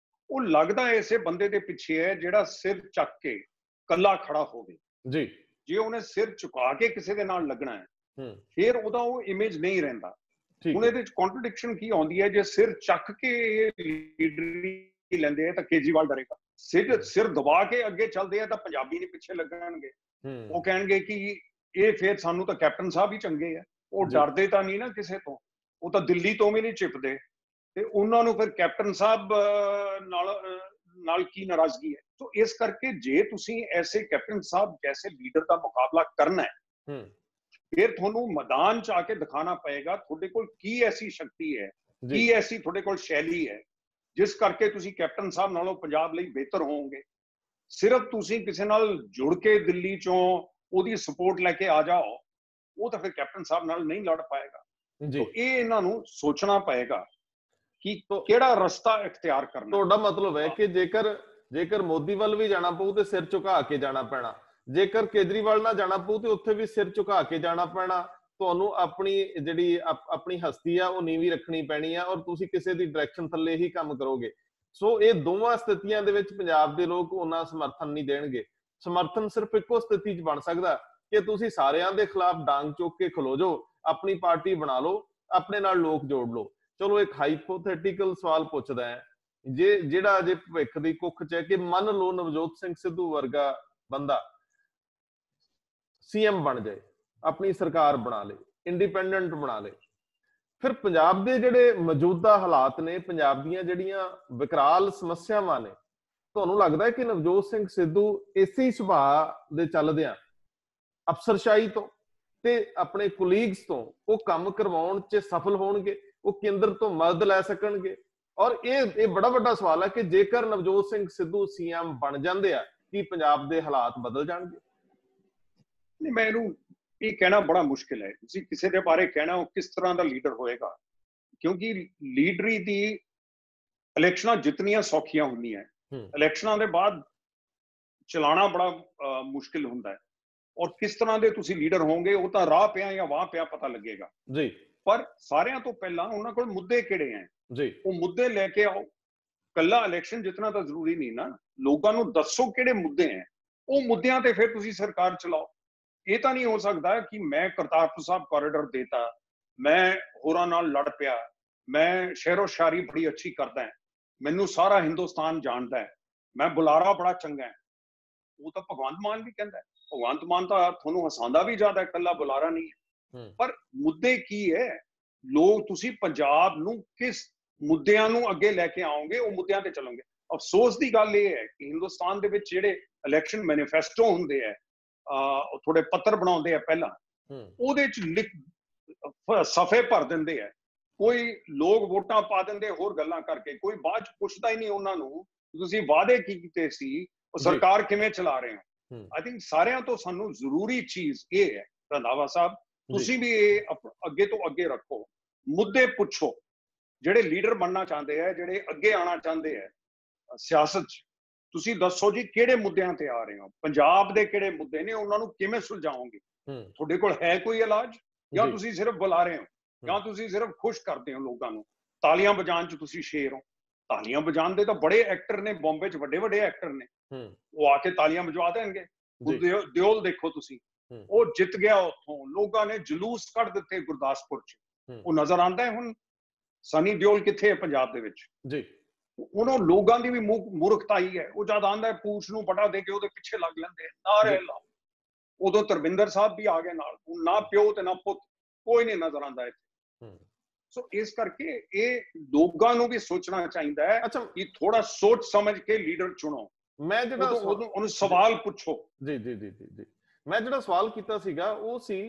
ਉਹ ਲੱਗਦਾ ਇਸੇ ਬੰਦੇ ਦੇ ਪਿੱਛੇ ਹੈ ਜਿਹੜਾ ਸਿਰ ਚੱਕ ਕੇ ਕੱਲਾ ਖੜਾ ਹੋਵੇ ਜੀ। ਜੇ ਉਹਨੇ ਸਿਰ ਝੁਕਾ ਕੇ ਕਿਸੇ ਦੇ ਨਾਲ ਲੱਗਣਾ ਹੈ ਫਿਰ ਉਹਦਾ ਉਹ ਇਮੇਜ ਨਹੀਂ ਰਹਿੰਦਾ। ਹੁਣ ਇਹਦੇ ਚ ਕੰਟਰਡਿਕਸ਼ਨ ਕੀ ਆਉਂਦੀ ਹੈ, ਜੇ ਸਿਰ ਚੱਕ ਕੇ ਲੀਡਰੀ ਲੈਂਦੇ ਆ ਤਾਂ ਕੇਜਰੀਵਾਲ ਡਰੇਗਾ, ਸਿਰ ਦਬਾ ਕੇ ਅੱਗੇ ਚੱਲਦੇ ਆ ਤਾਂ ਪੰਜਾਬੀ ਨੇ ਪਿੱਛੇ ਲੱਗਣਗੇ। ਉਹ ਕਹਿਣਗੇ ਕਿ ਇਹ ਫਿਰ ਸਾਨੂੰ ਤਾਂ ਕੈਪਟਨ ਸਾਹਿਬ ਹੀ ਚੰਗੇ ਆ, ਉਹ ਡਰਦੇ ਤਾਂ ਨਹੀਂ ਨਾ ਕਿਸੇ ਤੋਂ, ਉਹ ਤਾਂ ਦਿੱਲੀ ਤੋਂ ਵੀ ਨਹੀਂ ਚਿਪਦੇ, ਤੇ ਉਹਨਾਂ ਨੂੰ ਫਿਰ ਕੈਪਟਨ ਸਾਹਿਬ ਨਾਲ ਕੀ ਨਾਰਾਜ਼ਗੀ ਹੈ। तो इस करके जे तुसी ऐसे कैप्टन साहब जैसे लीडर का मुकाबला करना है फिर थोनू मैदान च आके दिखाना पएगा थोड़े कोल की ऐसी शक्ति है, की ऐसी थोड़े कोल शैली है जिस करके तुसी कैप्टन साहब नालों पंजाब लई बेहतर होवोगे। सिर्फ तुसी किसी नाल जुड़ के दिल्ली चों ओदी सपोर्ट लेके आ जाओ, वो तो फिर कैप्टन साहब नाल नहीं लड़ पाएगा। तो ये इन्हां नू सोचना पएगा कि केड़ा रस्ता इख्तियार करना। तुहाडा मतलब है कि जेकर मोदी ਵੱਲ ਵੀ ਜਾਣਾ ਪਊ ਤੇ ਸਿਰ ਝੁਕਾ ਕੇ ਜਾਣਾ ਪੈਣਾ, ਜੇਕਰ ਕੇਜਰੀਵਾਲ ਨਾਲ ਜਾਣਾ ਪਊ ਤੇ ਉੱਥੇ ਵੀ ਸਿਰ ਝੁਕਾ ਕੇ ਜਾਣਾ ਪੈਣਾ। ਤੁਹਾਨੂੰ ਆਪਣੀ ਜਿਹੜੀ ਆਪਣੀ ਹਸਤੀ ਆ ਉਹ ਨੀਵੀਂ ਰੱਖਣੀ ਪੈਣੀ ਆ ਔਰ ਤੁਸੀਂ ਕਿਸੇ ਦੀ ਡਾਇਰੈਕਸ਼ਨ ਥੱਲੇ ਹੀ ਕੰਮ ਕਰੋਗੇ। ਸੋ ਇਹ ਦੋਵਾਂ ਸਥਿਤੀਆਂ ਦੇ ਵਿੱਚ ਪੰਜਾਬ ਦੇ ਲੋਕ ਉਹਨਾਂ ਸਮਰਥਨ ਨਹੀਂ ਦੇਣਗੇ। ਸਮਰਥਨ ਸਿਰਫ ਇੱਕੋ ਸਥਿਤੀ 'ਚ ਬਣ ਸਕਦਾ ਕਿ ਤੁਸੀਂ ਸਾਰਿਆਂ ਦੇ ਖਿਲਾਫ ਡਾਂਗ ਚੁੱਕ ਕੇ ਖਲੋ ਜਾਓ, ਆਪਣੀ ਪਾਰਟੀ ਬਣਾ ਲਓ, ਆਪਣੇ ਨਾਲ ਲੋਕ ਜੋੜ ਲਓ। ਚਲੋ ਇੱਕ ਹਾਈਪੋਥੈਟੀਕਲ ਸਵਾਲ ਪੁੱਛਦਾ ਹੈ, ਜਿਹੜਾ ਜੇ ਭਵਿੱਖ ਦੀ ਕੁੱਖ ਚ ਹੈ ਕਿ ਮੰਨ ਲਓ ਨਵਜੋਤ ਸਿੰਘ ਸਿੱਧੂ ਵਰਗਾ ਬੰਦਾ ਸੀਐਮ ਬਣ ਜਾਏ, ਆਪਣੀ ਸਰਕਾਰ ਬਣਾ ਲੇ, ਇੰਡੀਪੈਂਡੈਂਟ ਬਣਾ ਲੇ, ਫਿਰ ਪੰਜਾਬ ਦੇ ਜਿਹੜੇ ਮੌਜੂਦਾ ਹਾਲਾਤ ਨੇ, ਪੰਜਾਬ ਦੀਆਂ ਜਿਹੜੀਆਂ ਵਿਕਰਾਲ ਸਮੱਸਿਆਵਾਂ ਨੇ, ਤੁਹਾਨੂੰ ਲੱਗਦਾ ਹੈ ਕਿ ਨਵਜੋਤ ਸਿੰਘ ਸਿੱਧੂ ਇਸੇ ਸੁਭਾਅ ਦੇ ਚੱਲਦਿਆਂ ਅਫਸਰਸ਼ਾਹੀ ਤੋਂ ਤੇ ਆਪਣੇ ਕੁਲੀਗਸ ਤੋਂ ਉਹ ਕੰਮ ਕਰਵਾਉਣ ਚ ਸਫਲ ਹੋਣਗੇ, ਉਹ ਕੇਂਦਰ ਤੋਂ ਮਦਦ ਲੈ ਸਕਣਗੇ? ਔਰ ਇਹ ਬੜਾ ਵੱਡਾ ਸਵਾਲ ਹੈ ਕਿ ਜੇਕਰ ਨਵਜੋਤ ਸਿੰਘ ਸਿੱਧੂ ਸੀਐਮ ਬਣ ਜਾਂਦੇ ਆ ਕੀ ਪੰਜਾਬ ਦੇ ਹਾਲਾਤ ਬਦਲ ਜਾਣਗੇ? ਨਹੀਂ, ਮੈਨੂੰ ਇਹ ਕਹਿਣਾ ਬੜਾ ਮੁਸ਼ਕਿਲ ਹੈ। ਤੁਸੀਂ ਕਿਸੇ ਦੇ ਬਾਰੇ ਕਹਿਣਾ ਉਹ ਕਿਸ ਤਰ੍ਹਾਂ ਦਾ ਲੀਡਰ ਹੋਏਗਾ, ਕਿਉਂਕਿ ਲੀਡਰੀ ਦੀ ਇਲੈਕਸ਼ਨਾਂ ਜਿਤਨੀਆਂ ਸੌਖੀਆਂ ਹੁੰਦੀਆਂ, ਇਲੈਕਸ਼ਨਾਂ ਦੇ ਬਾਅਦ ਚਲਾਉਣਾ ਬੜਾ ਮੁਸ਼ਕਿਲ ਹੁੰਦਾ ਹੈ। ਔਰ ਕਿਸ ਤਰ੍ਹਾਂ ਦੇ ਤੁਸੀਂ ਲੀਡਰ ਹੋਵੋਗੇ ਉਹ ਤਾਂ ਰਾਹ ਪਿਆ ਜਾਂ ਵਾਹ ਪਿਆ ਪਤਾ ਲੱਗੇਗਾ ਜੀ। ਪਰ ਸਾਰਿਆਂ ਤੋਂ ਪਹਿਲਾਂ ਉਹਨਾਂ ਕੋਲ ਮੁੱਦੇ ਕਿਹੜੇ ਹੈ ਜੀ, ਉਹ ਮੁੱਦੇ ਲੈ ਕੇ ਆਓ। ਕੱਲਾ ਇਲੈਕਸ਼ਨ ਜਿੱਤਣਾ ਤਾਂ ਜ਼ਰੂਰੀ ਨਹੀਂ ਨਾ, ਲੋਕਾਂ ਨੂੰ ਦੱਸੋ ਕਿਹੜੇ ਮੁੱਦੇ ਹੈ, ਉਹ ਮੁੱਦਿਆਂ ਤੇ ਫਿਰ ਤੁਸੀਂ ਸਰਕਾਰ ਚਲਾਓ। ਇਹ ਤਾਂ ਨਹੀਂ ਹੋ ਸਕਦਾ ਕਿ ਮੈਂ ਕਰਤਾਰਪੁਰ ਸਾਹਿਬ ਕੋਰੀਡੋਰ ਦੇਤਾ, ਮੈਂ ਹੋਰਾਂ ਨਾਲ ਲੜ ਪਿਆ, ਮੈਂ ਸ਼ਹਿਰੋ ਸ਼ਾਇਰੀ ਬੜੀ ਅੱਛੀ ਕਰਦਾ, ਮੈਨੂੰ ਸਾਰਾ ਹਿੰਦੁਸਤਾਨ ਜਾਣਦਾ ਹੈ, ਮੈਂ ਬੁਲਾਰਾ ਬੜਾ ਚੰਗਾ ਹੈ। ਉਹ ਤਾਂ ਭਗਵੰਤ ਮਾਨ ਵੀ ਕਹਿੰਦਾ, ਭਗਵੰਤ ਮਾਨ ਤਾਂ ਤੁਹਾਨੂੰ ਹਸਾਉਂਦਾ ਵੀ ਜ਼ਿਆਦਾ, ਇਕੱਲਾ ਬੁਲਾਰਾ ਨਹੀਂ ਹੈ। ਪਰ ਮੁੱਦੇ ਕੀ ਹੈ, ਲੋਕ ਤੁਸੀਂ ਪੰਜਾਬ ਨੂੰ ਕਿਸ ਮੁੱਦਿਆਂ ਨੂੰ ਅੱਗੇ ਲੈ ਕੇ ਆਓਗੇ, ਉਹ ਮੁੱਦਿਆਂ ਤੇ ਚੱਲੋਗੇ। ਅਫਸੋਸ ਦੀ ਗੱਲ ਇਹ ਹੈ ਕਿ ਹਿੰਦੁਸਤਾਨ ਦੇ ਵਿੱਚ ਜਿਹੜੇ ਇਲੈਕਸ਼ਨ ਮੈਨੀਫੈਸਟੋ ਹੁੰਦੇ ਆ, ਥੋੜੇ ਪੱਤਰ ਬਣਾਉਂਦੇ ਆ ਪਹਿਲਾਂ, ਉਹਦੇ ਚ ਸਫੇ ਭਰ ਦਿੰਦੇ ਆ, ਕੋਈ ਲੋਕ ਵੋਟਾਂ ਪਾ ਦਿੰਦੇ ਹੋਰ ਗੱਲਾਂ ਕਰਕੇ, ਕੋਈ ਬਾਅਦ ਚ ਪੁੱਛਦਾ ਹੀ ਨਹੀਂ ਉਹਨਾਂ ਨੂੰ ਤੁਸੀਂ ਵਾਅਦੇ ਕੀ ਕੀਤੇ ਸੀ, ਉਹ ਸਰਕਾਰ ਕਿਵੇਂ ਚਲਾ ਰਹੇ ਹੋ। ਆਈ ਥਿੰਕ ਸਾਰਿਆਂ ਤੋਂ ਸਾਨੂੰ ਜ਼ਰੂਰੀ ਚੀਜ਼ ਇਹ ਹੈ, ਰੰਧਾਵਾ ਸਾਹਿਬ ਤੁਸੀਂ ਵੀ ਇਹ ਅੱਗੇ ਤੋਂ ਅੱਗੇ ਰੱਖੋ, ਮੁੱਦੇ ਪੁੱਛੋ। ਜਿਹੜੇ ਲੀਡਰ ਬਣਨਾ ਚਾਹੁੰਦੇ ਆ, ਜਿਹੜੇ ਅੱਗੇ ਆਉਣਾ ਚਾਹੁੰਦੇ ਆ ਸਿਆਸਤ 'ਚ, ਤੁਸੀਂ ਦੱਸੋ ਜੀ ਕਿਹੜੇ ਮੁੱਦਿਆਂ ਤੇ ਆ ਰਹੇ ਹੋ, ਪੰਜਾਬ ਦੇ ਕਿਹੜੇ ਮੁੱਦੇ ਨੇ, ਉਹਨਾਂ ਨੂੰ ਕਿਵੇਂ ਸੁਲਝਾਓਗੇ। ਤੁਹਾਡੇ ਕੋਲ ਹੈ ਕੋਈ ਇਲਾਜ, ਜਾਂ ਤੁਸੀਂ ਸਿਰਫ ਬੁਲਾ ਰਹੇ ਹੋ, ਜਾਂ ਤੁਸੀਂ ਸਿਰਫ ਖੁਸ਼ ਕਰਦੇ ਹੋ ਲੋਕਾਂ ਨੂੰ। ਤਾਲੀਆਂ ਵਜਾਉਣ 'ਚ ਤੁਸੀਂ ਸ਼ੇਰ ਹੋ, ਤਾਲੀਆਂ ਵਜਾਉਣ ਦੇ ਤਾਂ ਬੜੇ ਐਕਟਰ ਨੇ, ਬੰਬੇ 'ਚ ਵੱਡੇ ਵੱਡੇ ਐਕਟਰ ਨੇ, ਉਹ ਆ ਕੇ ਤਾਲੀਆਂ ਵਜਵਾ ਦੇਣਗੇ। ਦਿਓਲ ਦੇਖੋ ਤੁਸੀਂ, ਉਹ ਜਿੱਤ ਗਿਆ, ਉੱਥੋਂ ਲੋਕਾਂ ਨੇ ਜਲੂਸ ਕੱਢ ਦਿੱਤੇ ਗੁਰਦਾਸਪੁਰ 'ਚ, ਉਹ ਨਜ਼ਰ ਆਉਂਦਾ ਹੈ ਹੁਣ ਸਨੀ ਦਿਓਲ ਕਿੱਥੇ ਹੈ ਪੰਜਾਬ ਦੇ ਵਿੱਚ ਜੀ। ਉਹਨੂੰ ਲੋਕਾਂ ਦੀ ਵੀ ਮੂਰਖਤਾਈ ਹੈ, ਉਹ ਜਦ ਆਉਂਦਾ ਪੂਛ ਨੂੰ ਪਟਾ ਦੇ ਕੇ ਉਹਦੇ ਪਿੱਛੇ ਲੱਗ ਲੈਂਦੇ ਨਾਰੇ ਲਾਓ। ਉਦੋਂ ਧਰਮਿੰਦਰ ਸਾਹਿਬ ਵੀ ਆ ਗਏ ਨਾਲ, ਨਾ ਪਿਓ ਤੇ ਨਾ ਪੁੱਤ, ਕੋਈ ਨਹੀਂ ਨਜ਼ਰ ਆਉਂਦਾ ਇੱਥੇ। ਸੋ ਇਸ ਕਰਕੇ ਇਹ ਲੋਕਾਂ ਨੂੰ ਵੀ ਸੋਚਣਾ ਚਾਹੀਦਾ ਹੈ ਕਿ ਥੋੜਾ ਸੋਚ ਸਮਝ ਕੇ ਲੀਡਰ ਚੁਣੋ। ਮੈਂ ਜਿਹੜਾ ਉਹਨੂੰ ਸਵਾਲ ਪੁੱਛੋ। ਜੀ ਜੀ ਜੀ ਜੀ ਜੀ ਮੈਂ ਜਿਹੜਾ ਸਵਾਲ ਕੀਤਾ ਸੀਗਾ ਉਹ ਸੀ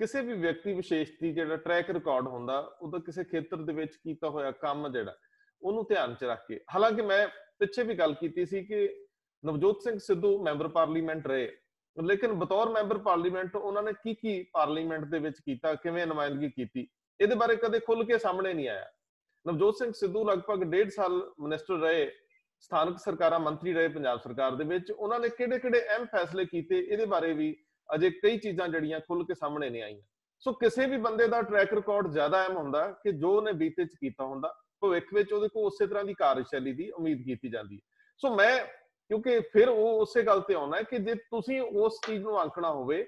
ਕਿਸੇ ਵੀ ਵਿਅਕਤੀ ਵਿਸ਼ੇਸ਼ ਦੀ ਜਿਹੜਾ ਟਰੈਕ ਰਿਕਾਰਡ ਹੁੰਦਾ, ਉਹਦਾ ਕਿਸੇ ਖੇਤਰ ਦੇ ਵਿੱਚ ਕੀਤਾ ਹੋਇਆ ਕੰਮ ਜਿਹੜਾ, ਉਹਨੂੰ ਧਿਆਨ 'ਚ ਰੱਖ ਕੇ। ਹਾਲਾਂਕਿ ਮੈਂ ਪਿੱਛੇ ਵੀ ਗੱਲ ਕੀਤੀ ਸੀ ਕਿ ਨਵਜੋਤ ਸਿੰਘ ਸਿੱਧੂ ਮੈਂਬਰ ਪਾਰਲੀਮੈਂਟ ਰਹੇ, ਲੇਕਿਨ ਬਤੌਰ ਮੈਂਬਰ ਪਾਰਲੀਮੈਂਟ ਉਹਨਾਂ ਨੇ ਕੀ ਪਾਰਲੀਮੈਂਟ ਦੇ ਵਿੱਚ ਕੀਤਾ, ਕਿਵੇਂ ਨੁਮਾਇੰਦਗੀ ਕੀਤੀ, ਇਹਦੇ ਬਾਰੇ ਕਦੇ ਖੁੱਲ ਕੇ ਸਾਹਮਣੇ ਨਹੀਂ ਆਇਆ। ਨਵਜੋਤ ਸਿੰਘ ਸਿੱਧੂ ਲਗਭਗ 1.5 ਸਾਲ ਮਿਨਿਸਟਰ ਰਹੇ, ਸਥਾਨਕ ਸਰਕਾਰਾਂ ਮੰਤਰੀ ਰਹੇ ਪੰਜਾਬ ਸਰਕਾਰ ਦੇ ਵਿੱਚ, ਉਹਨਾਂ ਨੇ ਕਿਹੜੇ-ਕਿਹੜੇ ਅਹਿਮ ਫੈਸਲੇ ਕੀਤੇ, ਇਹਦੇ ਬਾਰੇ ਵੀ ਅਜੇ ਕਈ ਚੀਜ਼ਾਂ ਜਿਹੜੀਆਂ ਖੁੱਲ ਕੇ ਸਾਹਮਣੇ ਨਹੀਂ ਆਈਆਂ। ਸੋ ਕਿਸੇ ਵੀ ਬੰਦੇ ਦਾ ਟਰੈਕ ਰਿਕਾਰਡ ਜ਼ਿਆਦਾ ਅਹਿਮ ਹੁੰਦਾ ਕਿ ਜੋ ਉਹਨੇ ਬੀਤੇ 'ਚ ਕੀਤਾ ਹੁੰਦਾ, ਭਵਿੱਖ ਵਿੱਚ ਉਹਦੇ ਕੋਲ ਉਸੇ ਤਰ੍ਹਾਂ ਦੀ ਕਾਰਜਸ਼ੈਲੀ ਦੀ ਉਮੀਦ ਕੀਤੀ ਜਾਂਦੀ ਹੈ। ਸੋ ਮੈਂ ਕਿਉਂਕਿ ਫਿਰ ਉਹ ਉਸੇ ਗੱਲ ਤੇ ਆਉਣਾ ਕਿ ਜੇ ਤੁਸੀਂ ਉਸ ਚੀਜ਼ ਨੂੰ ਆਂਕਣਾ ਹੋਵੇ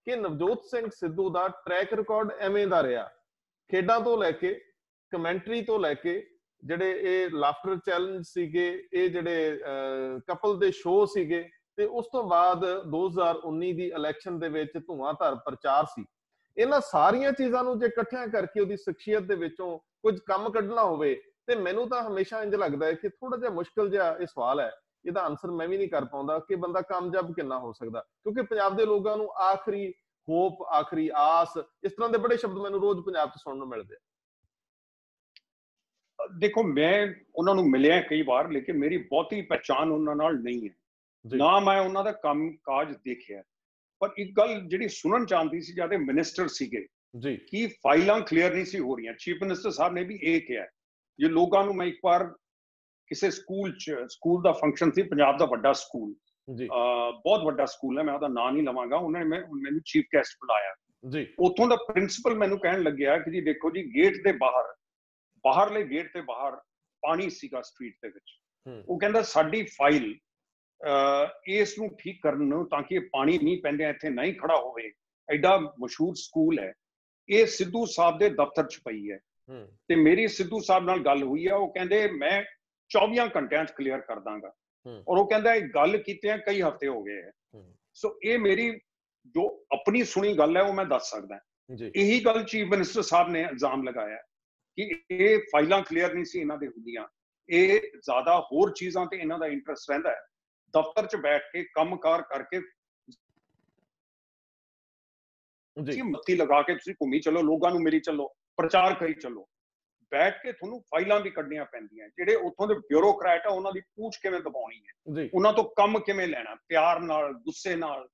ਕਿ ਨਵਜੋਤ ਸਿੰਘ ਸਿੱਧੂ ਦਾ ਟਰੈਕ ਰਿਕਾਰਡ ਐਵੇਂ ਦਾ ਰਿਹਾ, ਖੇਡਾਂ ਤੋਂ ਲੈ ਕੇ ਕਮੈਂਟਰੀ ਤੋਂ ਲੈ ਕੇ ਜਿਹੜੇ ਇਹ ਲਾਫਟਰ ਚੈਲੰਜ ਸੀਗੇ, ਇਹ ਜਿਹੜੇ ਕਪਲ ਦੇ ਸ਼ੋਅ ਸੀਗੇ, ਤੇ ਉਸ ਤੋਂ ਬਾਅਦ 2019 ਦੀ ਇਲੈਕਸ਼ਨ ਦੇ ਵਿੱਚ ਧੂਆਂਧਾਰ ਪ੍ਰਚਾਰ ਸੀ, ਇਹਨਾਂ ਸਾਰੀਆਂ ਚੀਜ਼ਾਂ ਨੂੰ ਜੇ ਇਕੱਠਿਆਂ ਕਰਕੇ ਉਹਦੀ ਸ਼ਖਸੀਅਤ ਦੇ ਵਿੱਚੋਂ ਕੁਝ ਕੰਮ ਕੱਢਣਾ ਹੋਵੇ ਤੇ ਮੈਨੂੰ ਤਾਂ ਹਮੇਸ਼ਾ ਇੰਜ ਲੱਗਦਾ ਹੈ ਕਿ ਥੋੜਾ ਜਿਹਾ ਮੁਸ਼ਕਲ ਜਿਹਾ ਇਹ ਸਵਾਲ ਹੈ। ਇਹਦਾ ਆਨਸਰ ਮੈਂ ਵੀ ਨਹੀਂ ਕਰ ਪਾਉਂਦਾ ਕਿ ਬੰਦਾ ਕਾਮਯਾਬ ਕਿੰਨਾ ਹੋ ਸਕਦਾ, ਕਿਉਂਕਿ ਪੰਜਾਬ ਦੇ ਲੋਕਾਂ ਨੂੰ ਆਖਰੀ ਹੋਪ, ਆਖਰੀ ਆਸ, ਇਸ ਤਰ੍ਹਾਂ ਦੇ ਬੜੇ ਸ਼ਬਦ ਮੈਨੂੰ ਰੋਜ਼ ਪੰਜਾਬ 'ਚ ਸੁਣਨ ਨੂੰ ਮਿਲਦੇ ਆ। ਦੇਖੋ, ਮੈਂ ਉਹਨਾਂ ਨੂੰ ਮਿਲਿਆ ਕਈ ਵਾਰ, ਲੇਕਿਨ ਮੇਰੀ ਬਹੁਤੀ ਪਹਿਚਾਣ ਉਹਨਾਂ ਨਾਲ ਨਹੀਂ ਹੈ, ਨਾ ਮੈਂ ਉਹਨਾਂ ਦਾ ਕੰਮ ਕਾਜ ਦੇਖਿਆ। ਪਰ ਇੱਕ ਗੱਲ ਜਿਹੜੀ ਸੁਣਨ ਚਾਹੁੰਦੀ ਸੀ, ਜਦ ਮਿਨਿਸਟਰ ਸੀਗੇ ਜੀ, ਕਿ ਫਾਈਲਾਂ ਕਲੀਅਰ ਨਹੀਂ ਸੀ ਹੋ ਰਹੀਆਂ। ਚੀਫ ਮਿਨਿਸਟਰ ਸਾਹਿਬ ਨੇ ਵੀ ਇਹ ਕਿਹਾ। ਜੇ ਲੋਕਾਂ ਨੂੰ, ਮੈਂ ਇੱਕ ਵਾਰ ਕਿਸੇ ਸਕੂਲ ਦਾ ਫੰਕਸ਼ਨ ਸੀ, ਪੰਜਾਬ ਦਾ ਵੱਡਾ ਸਕੂਲ ਜੀ, ਬਹੁਤ ਵੱਡਾ ਸਕੂਲ ਹੈ, ਮੈਂ ਉਹਦਾ ਨਾਂ ਨਹੀਂ ਲਵਾਂਗਾ, ਉਹਨਾਂ ਨੇ ਮੈਨੂੰ ਚੀਫ ਗੈਸਟ ਬੁਲਾਇਆ ਜੀ। ਉੱਥੋਂ ਦਾ ਪ੍ਰਿੰਸੀਪਲ ਮੈਨੂੰ ਕਹਿਣ ਲੱਗਿਆ ਕਿ ਜੀ ਦੇਖੋ ਜੀ, ਗੇਟ ਦੇ ਬਾਹਰਲੇ ਗੇਟ ਤੇ ਬਾਹਰ ਪਾਣੀ ਸੀਗਾ ਸਟਰੀਟ ਦੇ ਵਿੱਚ। ਉਹ ਕਹਿੰਦਾ ਸਾਡੀ ਫਾਈਲ ਇਸ ਨੂੰ ਠੀਕ ਕਰਨ ਨੂੰ, ਤਾਂ ਕਿ ਪਾਣੀ ਨਹੀਂ ਪੈਂਦੇ ਇੱਥੇ ਨਹੀਂ ਖੜਾ ਹੋਵੇ, ਐਡਾ ਮਸ਼ਹੂਰ ਸਕੂਲ ਹੈ, ਇਹ ਸਿੱਧੂ ਸਾਹਿਬ ਦੇ ਦਫ਼ਤਰ 'ਚ ਪਈ ਹੈ। ਤੇ ਮੇਰੀ ਸਿੱਧੂ ਸਾਹਿਬ ਨਾਲ ਗੱਲ ਹੋਈ ਹੈ, ਉਹ ਕਹਿੰਦੇ ਮੈਂ 24 ਘੰਟਿਆਂ 'ਚ ਕਲੀਅਰ ਕਰ ਦਾਂਗਾ, ਔਰ ਉਹ ਕਹਿੰਦਾ ਇਹ ਗੱਲ ਕੀਤਿਆਂ ਕਈ ਹਫ਼ਤੇ ਹੋ ਗਏ ਹੈ। ਸੋ ਇਹ ਮੇਰੀ ਜੋ ਆਪਣੀ ਸੁਣੀ ਗੱਲ ਹੈ ਉਹ ਮੈਂ ਦੱਸ ਸਕਦਾ। ਇਹੀ ਗੱਲ ਚੀਫ ਮਿਨਿਸਟਰ ਸਾਹਿਬ ਨੇ ਇਲਜ਼ਾਮ ਲਗਾਇਆ ਕਿ ਇਹ ਫਾਈਲਾਂ ਕਲੀਅਰ ਨਹੀਂ ਸੀ ਇਹਨਾਂ ਦੇ ਹੁੰਦੀਆਂ, ਇਹ ਜ਼ਿਆਦਾ ਹੋਰ ਚੀਜ਼ਾਂ ਤੇ ਇਹਨਾਂ ਦਾ ਇੰਟਰਸਟ ਰਹਿੰਦਾ ਹੈ, ਦਫ਼ਤਰ 'ਚ ਬੈਠ ਕੇ ਕੰਮਕਾਰ ਕਰਕੇ ਮੱਤੀ ਲਗਾ ਕੇ ਤੁਸੀਂ ਘੁੰਮੀ ਚੱਲੋ, ਲੋਕਾਂ ਨੂੰ ਮਿਲੀ ਚੱਲੋ, ਪ੍ਰਚਾਰ ਕਰੀ ਚੱਲੋ, ਬੈਠ ਕੇ ਤੁਹਾਨੂੰ ਫਾਈਲਾਂ ਵੀ ਕੱਢਣੀਆਂ ਪੈਂਦੀਆਂ। ਜਿਹੜੇ ਉੱਥੋਂ ਦੇ ਬਿਊਰੋਕਰੈਟ ਆ, ਉਹਨਾਂ ਦੀ ਪੂਛ ਕਿਵੇਂ ਦਬਾਉਣੀ ਹੈ, ਉਹਨਾਂ ਤੋਂ ਕੰਮ ਕਿਵੇਂ ਲੈਣਾ, ਪਿਆਰ ਨਾਲ, ਗੁੱਸੇ ਨਾਲ।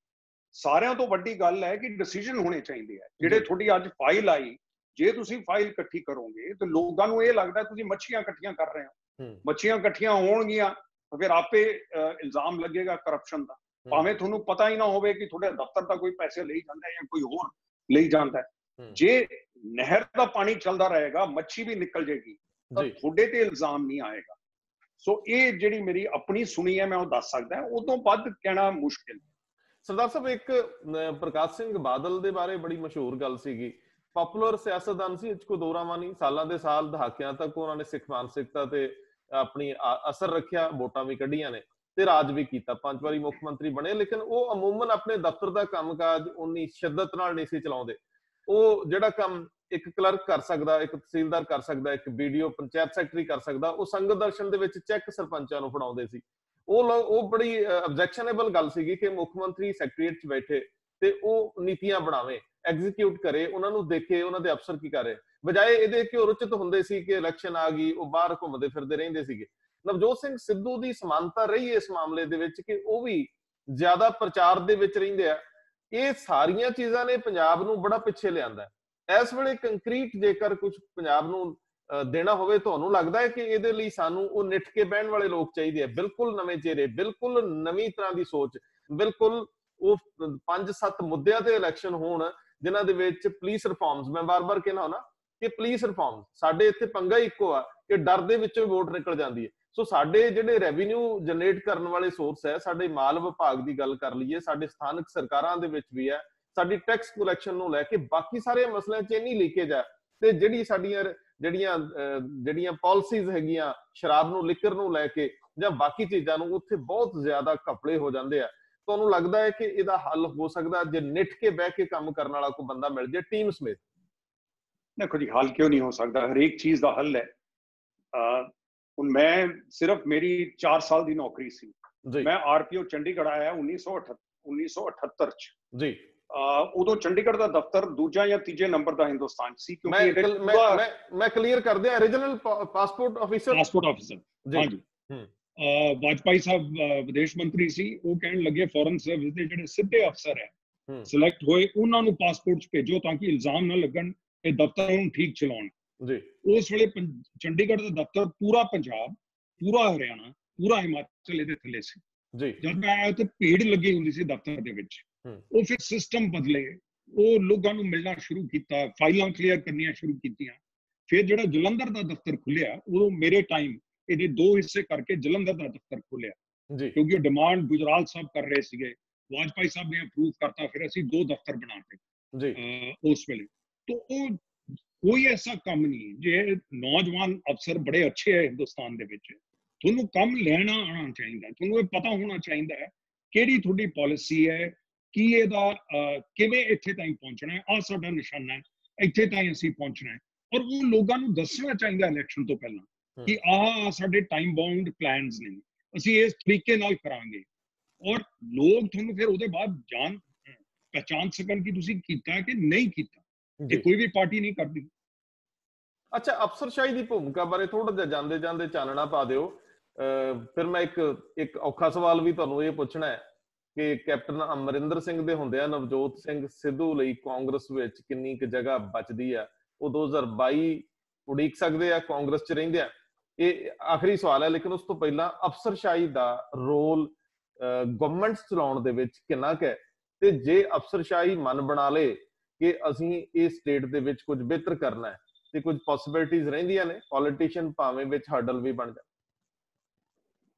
ਸਾਰਿਆਂ ਤੋਂ ਵੱਡੀ ਗੱਲ ਹੈ ਕਿ ਡਿਸੀਜਨ ਹੋਣੇ ਚਾਹੀਦੇ ਆ। ਜਿਹੜੇ ਤੁਹਾਡੀ ਅੱਜ ਫਾਈਲ ਆਈ, ਜੇ ਤੁਸੀਂ ਫਾਈਲ ਇਕੱਠੀ ਕਰੋਗੇ ਤਾਂ ਲੋਕਾਂ ਨੂੰ ਇਹ ਲੱਗਦਾ ਤੁਸੀਂ ਮੱਛੀਆਂ ਇਕੱਠੀਆਂ ਕਰ ਰਹੇ ਹੋ। ਮੱਛੀਆਂ ਇਕੱਠੀਆਂ ਹੋਣਗੀਆਂ ਫਿਰ ਆਪੇ ਇਲਜ਼ਾਮ ਲੱਗੇਗਾ ਕਰਪਸ਼ਨ ਦਾ, ਭਾਵੇਂ ਤੁਹਾਨੂੰ ਪਤਾ ਹੀ ਨਾ ਹੋਵੇ ਕਿ ਤੁਹਾਡੇ ਦਫ਼ਤਰ ਦਾ ਕੋਈ ਪੈਸੇ ਲਈ ਜਾਂਦਾ ਹੈ ਜਾਂ ਕੋਈ ਹੋਰ ਲਈ ਜਾਂਦਾ ਹੈ। ਜੇ ਨਹਿਰ ਦਾ ਪਾਣੀ ਚੱਲਦਾ ਰਹੇਗਾ, ਮੱਛੀ ਵੀ ਨਿਕਲ ਜਾਏਗੀ, ਤਾਂ ਤੁਹਾਡੇ ਤੇ ਇਲਜ਼ਾਮ ਨਹੀਂ ਆਏਗਾ। ਸੋ ਇਹ ਜਿਹੜੀ ਮੇਰੀ ਆਪਣੀ ਸੁਣੀ ਹੈ, ਮੈਂ ਉਹ ਦੱਸ ਸਕਦਾ, ਉਦੋਂ ਵੱਧ ਕਹਿਣਾ ਮੁਸ਼ਕਿਲ। ਸਰਦਾਰ ਸਾਹਿਬ, ਇੱਕ ਪ੍ਰਕਾਸ਼ ਸਿੰਘ ਬਾਦਲ ਦੇ ਬਾਰੇ ਬੜੀ ਮਸ਼ਹੂਰ ਗੱਲ ਸੀਗੀ, ਪਪੂਲਰ ਸਿਆਸਤਦਾਨ ਸੀ, ਕੋਈ ਦੋਰਾਵਾਂ ਨਹੀਂ, ਸਾਲਾਂ ਦੇ ਸਾਲ, ਦਹਾਕਿਆਂ ਤੱਕ ਉਹਨਾਂ ਨੇ ਸਿੱਖ ਮਾਨਸਿਕਤਾ ਤੇ ਆਪਣੀ ਅਸਰ ਰੱਖਿਆ, ਵੋਟਾਂ ਵੀ ਕੱਢੀਆਂ ਨੇ ਤੇ ਰਾਜ ਵੀ ਕੀਤਾ, 5 ਵਾਰੀ ਮੁੱਖ ਮੰਤਰੀ ਬਣੇ। ਲੇਕਿਨ ਉਹ ਅਮੂਮਨ ਆਪਣੇ ਦਫ਼ਤਰ ਦਾ ਕੰਮਕਾਜ ਉਨੀ ਸ਼ਿੱਦਤ ਨਾਲ ਨਹੀਂ ਸੀ ਚਲਾਉਂਦੇ। ਉਹ ਜਿਹੜਾ ਕੰਮ ਇੱਕ ਕਲਰਕ ਕਰ ਸਕਦਾ, ਇੱਕ ਤਹਿਸੀਲਦਾਰ ਕਰ ਸਕਦਾ, ਇੱਕ BDO ਪੰਚਾਇਤ ਸੈਕਟਰੀ ਕਰ ਸਕਦਾ, ਉਹ ਸੰਗਤ ਦਰਸ਼ਨ ਦੇ ਵਿੱਚ ਚੈੱਕ ਸਰਪੰਚਾਂ ਨੂੰ ਫੜਾਉਂਦੇ ਸੀ। ਉਹ ਬੜੀ ਆਬਜੈਕਸ਼ਨੇਬਲ ਗੱਲ ਸੀਗੀ ਕਿ ਮੁੱਖ ਮੰਤਰੀ ਸੈਕਟਰੀਏਟ 'ਚ ਬੈਠੇ ਤੇ ਉਹ ਨੀਤੀਆਂ ਬਣਾਵੇ, ਐਗਜ਼ੀਕਿਊਟ ਕਰੇ, ਉਹਨਾਂ ਨੂੰ ਦੇਖੇ ਉਹਨਾਂ ਦੇ ਅਫਸਰ ਕੀ ਕਰ ਰਹੇ, ਬਜਾਏ ਇਹਦੇ ਕਿ ਉਹ ਰੁਚਿਤ ਹੁੰਦੇ ਸੀ ਕਿ ਇਲੈਕਸ਼ਨ ਆ ਗਈ, ਉਹ ਬਾਹਰ ਘੁੰਮਦੇ ਫਿਰਦੇ ਰਹਿੰਦੇ ਸੀਗੇ। ਨਵਜੋਤ ਸਿੰਘ ਸਿੱਧੂ ਦੀ ਸਮਾਨਤਾ ਰਹੀ ਇਸ ਮਾਮਲੇ ਦੇ ਵਿੱਚ ਕਿ ਉਹ ਵੀ ਜ਼ਿਆਦਾ ਪ੍ਰਚਾਰ ਦੇ ਵਿੱਚ ਰਹਿੰਦੇ ਆ। ਇਹ ਸਾਰੀਆਂ ਚੀਜ਼ਾਂ ਨੇ ਪੰਜਾਬ ਨੂੰ ਬੜਾ ਪਿੱਛੇ ਲਿਆਂਦਾ। ਇਸ ਵੇਲੇ ਕੰਕਰੀਟ ਜੇਕਰ ਕੁਝ ਪੰਜਾਬ ਨੂੰ ਦੇਣਾ ਹੋਵੇ, ਤੁਹਾਨੂੰ ਲੱਗਦਾ ਹੈ ਕਿ ਇਹਦੇ ਲਈ ਸਾਨੂੰ ਉਹ ਨਿੱਠ ਕੇ ਬਹਿਣ ਵਾਲੇ ਲੋਕ ਚਾਹੀਦੇ ਆ, ਬਿਲਕੁਲ ਨਵੇਂ ਚਿਹਰੇ, ਬਿਲਕੁਲ ਨਵੀਂ ਤਰ੍ਹਾਂ ਦੀ ਸੋਚ, ਬਿਲਕੁਲ ਉਹ 5-7 ਮੁੱਦਿਆਂ ਤੇ ਇਲੈਕਸ਼ਨ ਹੋਣ ਜਿਨ੍ਹਾਂ ਦੇ ਵਿੱਚ ਪੁਲਿਸ ਰਿਫਾਰਮਸ, ਮੈਂ ਬਾਰ-ਬਾਰ ਕਹਿਣਾ ਨਾ ਕਿ ਪੁਲਿਸ ਰਿਫਾਰਮ, ਸਾਡੇ ਇੱਥੇ ਪੰਗਾ ਇੱਕੋ ਆ ਕਿ ਡਰ ਦੇ ਵਿੱਚੋਂ ਵੋਟ ਨਿਕਲ ਜਾਂਦੀ ਹੈ। ਸੋ ਸਾਡੇ ਜਿਹੜੇ ਰੈਵਨਿਊ ਜਨਰੇਟ ਕਰਨ ਵਾਲੇ ਸੋਰਸ ਹੈ, ਸਾਡੇ ਮਾਲ ਵਿਭਾਗ ਦੀ ਗੱਲ ਕਰ ਲਈਏ, ਸਾਡੇ ਸਥਾਨਕ ਸਰਕਾਰਾਂ ਦੇ ਵਿੱਚ ਵੀ ਹੈ, ਸਾਡੀ ਟੈਕਸ ਕਲੈਕਸ਼ਨ ਨੂੰ ਲੈ ਕੇ ਬਾਕੀ ਸਾਰੇ ਮਸਲਿਆਂ 'ਚ ਇੰਨੀ ਲੀਕੇਜ ਹੈ। ਤੇ ਜਿਹੜੀ ਸਾਡੀਆਂ ਜਿਹੜੀਆਂ ਪਾਲਿਸੀਜ਼ ਹੈਗੀਆਂ ਸ਼ਰਾਬ ਨੂੰ, ਲਿਕਰ ਨੂੰ ਲੈ ਕੇ ਜਾਂ ਬਾਕੀ ਚੀਜ਼ਾਂ ਨੂੰ, ਉੱਥੇ ਬਹੁਤ ਜ਼ਿਆਦਾ ਘਪਲੇ ਹੋ ਜਾਂਦੇ ਆ। ਤੁਹਾਨੂੰ ਲੱਗਦਾ ਹੈ ਕਿ ਇਹਦਾ ਹੱਲ ਹੋ ਸਕਦਾ ਜੇ ਨਿੱਠ ਕੇ ਬਹਿ ਕੇ ਕੰਮ ਕਰਨ ਵਾਲਾ ਕੋਈ ਬੰਦਾ ਮਿਲ ਜੇ ਟੀਮ ਸਮੇਤ? ਦੇਖੋ ਜੀ, ਹੱਲ ਕਿਉਂ ਨਹੀਂ ਹੋ ਸਕਦਾ, ਹਰੇਕ ਚੀਜ਼ ਦਾ ਹੱਲ ਹੈ। ਹੁਣ ਮੈਂ ਸਿਰਫ ਮੇਰੀ 4 ਸਾਲ ਦੀ ਨੌਕਰੀ ਸੀ, ਮੈਂ RPO ਚੰਡੀਗੜ੍ਹ ਆਇਆ 1978 ਚ ਜੀ। ਉਦੋਂ ਚੰਡੀਗੜ੍ਹ ਦਾ ਦਫ਼ਤਰ ਦੂਜਾ ਜਾਂ ਤੀਜੇ ਨੰਬਰ ਦਾ ਹਿੰਦੁਸਤਾਨ ਸੀ, ਕਿਉਂਕਿ ਮੈਂ ਕਲੀਅਰ ਕਰ ਦਿਆਂ, ਰੀਜਨਲ ਪਾਸਪੋਰਟ ਆਫੀਸਰ ਹਾਂਜੀ। ਵਾਜਪਾਈ ਸਾਹਿਬ ਵਿਦੇਸ਼ ਮੰਤਰੀ ਸੀ, ਉਹ ਕਹਿਣ ਲੱਗੇ ਫੋਰਨ ਸਰਵਿਸ ਦੇ ਜਿਹੜੇ ਸਿੱਧੇ ਅਫਸਰ ਹੈ ਸਿਲੈਕਟ ਹੋਏ, ਉਹਨਾਂ ਨੂੰ ਪਾਸਪੋਰਟ 'ਚ ਭੇਜੋ ਤਾਂ ਕਿ ਇਲਜ਼ਾਮ ਨਾ ਲੱਗਣ, ਇਹ ਦਫ਼ਤਰ ਨੂੰ ਠੀਕ ਚਲਾਉਣ ਜੀ। ਉਸ ਵੇਲੇ ਚੰਡੀਗੜ੍ਹ ਦਾ ਦਫ਼ਤਰ ਪੂਰਾ ਪੰਜਾਬ, ਪੂਰਾ ਹਰਿਆਣਾ, ਪੂਰਾ ਹਿਮਾਚਲ ਇਹਦੇ ਥੱਲੇ ਸੀ ਜੀ। ਜਦ ਮੈਂ ਆਇਆ ਤੇ ਭੀੜ ਲੱਗੀ ਹੁੰਦੀ ਸੀ ਦਫ਼ਤਰ ਦੇ ਵਿੱਚ, ਉਹ ਫਿਰ ਸਿਸਟਮ ਬਦਲੇ, ਉਹ ਲੋਕਾਂ ਨੂੰ ਮਿਲਣਾ ਸ਼ੁਰੂ ਕੀਤਾ, ਫਾਈਲਾਂ ਕਲੀਅਰ ਕਰਨੀਆਂ ਸ਼ੁਰੂ ਕੀਤੀਆਂ। ਫਿਰ ਜਿਹੜਾ ਜਲੰਧਰ ਦਾ ਦਫ਼ਤਰ ਖੁੱਲਿਆ, ਉਦੋਂ ਮੇਰੇ ਟਾਈਮ ਇਹਦੇ 2 ਹਿੱਸੇ ਕਰਕੇ ਜਲੰਧਰ ਦਾ ਦਫ਼ਤਰ ਖੁੱਲਿਆ, ਕਿਉਂਕਿ ਉਹ ਡਿਮਾਂਡ ਗੁਜਰਾਲ ਸਾਹਿਬ ਕਰ ਰਹੇ ਸੀਗੇ, ਵਾਜਪਾਈ ਸਾਹਿਬ ਨੇ ਅਪਰੂਵ ਕਰਤਾ, ਫਿਰ ਅਸੀਂ 2 ਦਫ਼ਤਰ ਬਣਾਤੇ ਉਸ ਵੇਲੇ। तो ਉਹ ਕੋਈ ਐਸਾ ਕੰਮ ਨਹੀਂ, ਜੇ ਨੌਜਵਾਨ ਅਫਸਰ ਬੜੇ ਅੱਛੇ ਹੈ ਹਿੰਦੁਸਤਾਨ ਦੇ ਵਿੱਚ, ਤੁਹਾਨੂੰ ਕੰਮ ਲੈਣਾ ਆਉਣਾ ਚਾਹੀਦਾ, ਤੁਹਾਨੂੰ ਇਹ ਪਤਾ ਹੋਣਾ ਚਾਹੀਦਾ ਹੈ ਕਿਹੜੀ ਤੁਹਾਡੀ ਪਾਲਿਸੀ ਹੈ, ਕੀ ਇਹਦਾ ਕਿਵੇਂ ਇੱਥੇ ਤਾਈਂ ਪਹੁੰਚਣਾ ਹੈ, ਆਹ ਸਾਡਾ ਨਿਸ਼ਾਨਾ ਹੈ, ਇੱਥੇ ਤਾਈਂ ਅਸੀਂ ਪਹੁੰਚਣਾ ਹੈ। ਔਰ ਉਹ ਲੋਕਾਂ ਨੂੰ ਦੱਸਣਾ ਚਾਹੀਦਾ ਇਲੈਕਸ਼ਨ ਤੋਂ ਪਹਿਲਾਂ ਕਿ ਆਹ ਸਾਡੇ ਟਾਈਮ ਬਾਉਂਡ ਪਲਾਨਸ ਨੇ, ਅਸੀਂ ਇਸ ਤਰੀਕੇ ਨਾਲ ਕਰਾਂਗੇ, ਔਰ ਲੋਕ ਤੁਹਾਨੂੰ ਫਿਰ ਉਹਦੇ ਬਾਅਦ ਪਹਿਚਾਨ ਸਕਣ ਕਿ ਤੁਸੀਂ ਕੀਤਾ ਕਿ ਨਹੀਂ ਕੀਤਾ। ਇਹ ਕੋਈ ਵੀ ਪਾਰਟੀ ਨਹੀਂ ਕਰਦੀ। ਅੱਛਾ, ਅਫਸਰਸ਼ਾਹੀ ਦੀ ਭੂਮਿਕਾ ਬਾਰੇ ਥੋੜਾ ਜਿਹਾ ਜਾਂਦੇ ਜਾਂਦੇ ਚਾਨਣਾ ਪਾ ਦਿਓ। ਫਿਰ ਮੈਂ ਇੱਕ ਔਖਾ ਸਵਾਲ ਵੀ ਤੁਹਾਨੂੰ ਇਹ ਪੁੱਛਣਾ ਹੈ ਕਿ ਕੈਪਟਨ ਅਮਰਿੰਦਰ ਸਿੰਘ ਦੇ ਹੁੰਦਿਆਂ ਨਵਜੋਤ ਸਿੰਘ ਸਿੱਧੂ ਲਈ ਕਾਂਗਰਸ ਵਿੱਚ ਕਿੰਨੀ ਕੁ ਜਗ੍ਹਾ ਬਚਦੀ ਆ? ਉਹ 2022 ਉਡੀਕ ਸਕਦੇ ਆ ਕਾਂਗਰਸ 'ਚ ਰਹਿੰਦੇ ਆ? ਇਹ ਆਖਰੀ ਸਵਾਲ ਹੈ। ਲੇਕਿਨ ਉਸ ਤੋਂ ਪਹਿਲਾਂ ਅਫਸਰਸ਼ਾਹੀ ਦਾ ਰੋਲ ਗਵਰਨਮੈਂਟਸ ਚਲਾਉਣ ਦੇ ਵਿੱਚ ਕਿੰਨਾ ਕੁ ਹੈ, ਤੇ ਜੇ ਅਫਸਰਸ਼ਾਹੀ ਮਨ ਬਣਾ ਲੇ ਕਿ ਅਸੀਂ ਇਹ ਸਟੇਟ ਦੇ ਵਿੱਚ ਕੁਝ ਬਿਹਤਰ ਕਰਨਾ ਹੈ, ਤੇ ਕੁਝ ਪੋਸਿਬਿਲਿਟੀਜ਼ ਰਹਿੰਦੀਆਂ ਨੇ ਪੋਲੀਟੀਸ਼ੀਅਨ ਭਾਵੇਂ ਵਿੱਚ ਹਰਡਲ ਵੀ ਬਣ ਜਾਣ?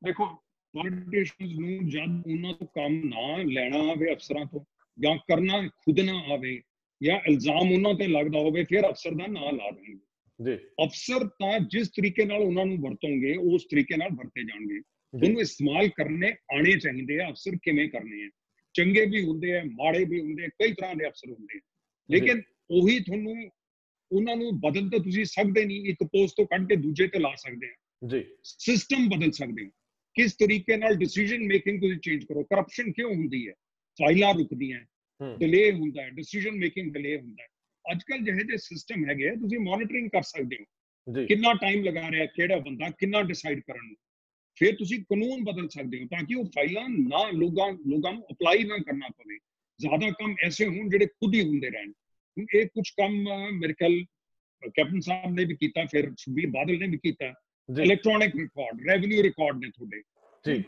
ਦੇਖੋ, ਪੋਲੀਟੀਸ਼ੀਅਨਸ ਨੂੰ ਜਦ ਉਹਨਾਂ ਤੋਂ ਕੰਮ ਨਾ ਲੈਣਾ ਆਵੇ ਅਫਸਰਾਂ ਤੋਂ, ਜਾਂ ਕਰਨਾ ਖੁਦ ਨਾ ਆਵੇ, ਜਾਂ ਇਲਜ਼ਾਮ ਉਹਨਾਂ ਤੇ ਲੱਗਦਾ ਹੋਵੇ, ਫਿਰ ਅਫਸਰ ਦਾ ਨਾਂ ਲਾ ਦੇਣਗੇ ਜੀ। ਅਫਸਰ ਤਾਂ ਜਿਸ ਤਰੀਕੇ ਨਾਲ ਉਹਨਾਂ ਨੂੰ ਵਰਤੋਂਗੇ ਉਸ ਤਰੀਕੇ ਨਾਲ ਵਰਤੇ ਜਾਣਗੇ। ਉਹਨੂੰ ਇਸਤੇਮਾਲ ਕਰਨੇ ਆਣੇ ਚਾਹੀਦੇ ਆ ਅਫਸਰ, ਕਿਵੇਂ ਕਰਨੇ ਆ। ਚੰਗੇ ਵੀ ਹੁੰਦੇ ਆ, ਮਾੜੇ ਵੀ ਹੁੰਦੇ, ਕਈ ਤਰ੍ਹਾਂ ਦੇ ਅਫਸਰ ਹੁੰਦੇ ਆ, ਲੇਕਿਨ ਉਹੀ ਤੁਹਾਨੂੰ ਉਹਨਾਂ ਨੂੰ ਬਦਲ ਤਾਂ ਤੁਸੀਂ ਸਕਦੇ ਨਹੀਂ, ਇੱਕ ਪੋਸਟ ਤੋਂ ਕੱਢ ਕੇ ਦੂਜੇ ਤੇ ਲਾ ਸਕਦੇ ਆ ਜੀ। ਸਿਸਟਮ ਬਦਲ ਸਕਦੇ ਹੋ, ਕਿਸ ਤਰੀਕੇ ਨਾਲ ਡਿਸੀਜਨ ਮੇਕਿੰਗ ਤੁਸੀਂ ਚੇਂਜ ਕਰੋ। ਕਰਪਸ਼ਨ ਕਿਉਂ ਹੁੰਦੀ ਹੈ? ਫਾਈਲਾਂ ਰੁਕਦੀਆਂ, ਡਿਲੇ ਹੁੰਦਾ ਹੈ, ਡਿਸੀਜਨ ਮੇਕਿੰਗ ਡਿਲੇ ਹੁੰਦਾ ਹੈ। ਅੱਜ ਕੱਲ੍ਹ ਜਿਹੇ ਜਿਹੇ ਸਿਸਟਮ ਹੈਗੇ ਆ, ਤੁਸੀਂ ਮੋਨੀਟਰਿੰਗ ਕਰ ਸਕਦੇ ਹੋ ਕਿੰਨਾ ਟਾਈਮ ਲਗਾ ਰਿਹਾ ਕਿਹੜਾ ਬੰਦਾ, ਕਿੰਨਾ ਡਿਸਾਈਡ ਕਰਨ ਨੂੰ। ਫਿਰ ਤੁਸੀਂ ਕਾਨੂੰਨ ਬਦਲ ਸਕਦੇ ਹੋ ਤਾਂ ਕਿ ਉਹ ਫਾਈਲਾਂ ਨਾ ਲੋਕਾਂ ਨੂੰ ਅਪਲਾਈ ਨਾ ਕਰਨਾ ਪਵੇ। ਜ਼ਿਆਦਾ ਕੰਮ ਐਸੇ ਹੋਣ ਜਿਹੜੇ ਖੁਦ ਹੀ ਹੁੰਦੇ ਰਹਿਣ। ਇਹ ਕੁਝ ਕੰਮ ਮੇਰੇ ਖਿਆਲ ਕੈਪਟਨ ਸਾਹਿਬ ਨੇ ਵੀ ਕੀਤਾ, ਫਿਰ ਸੁਖਬੀਰ ਬਾਦਲ ਨੇ ਵੀ ਕੀਤਾ। ਇਲੈਕਟ੍ਰੋਨਿਕ ਰਿਕਾਰਡ, ਰੈਵਨਿਊ ਰਿਕਾਰਡ ਨੇ ਤੁਹਾਡੇ,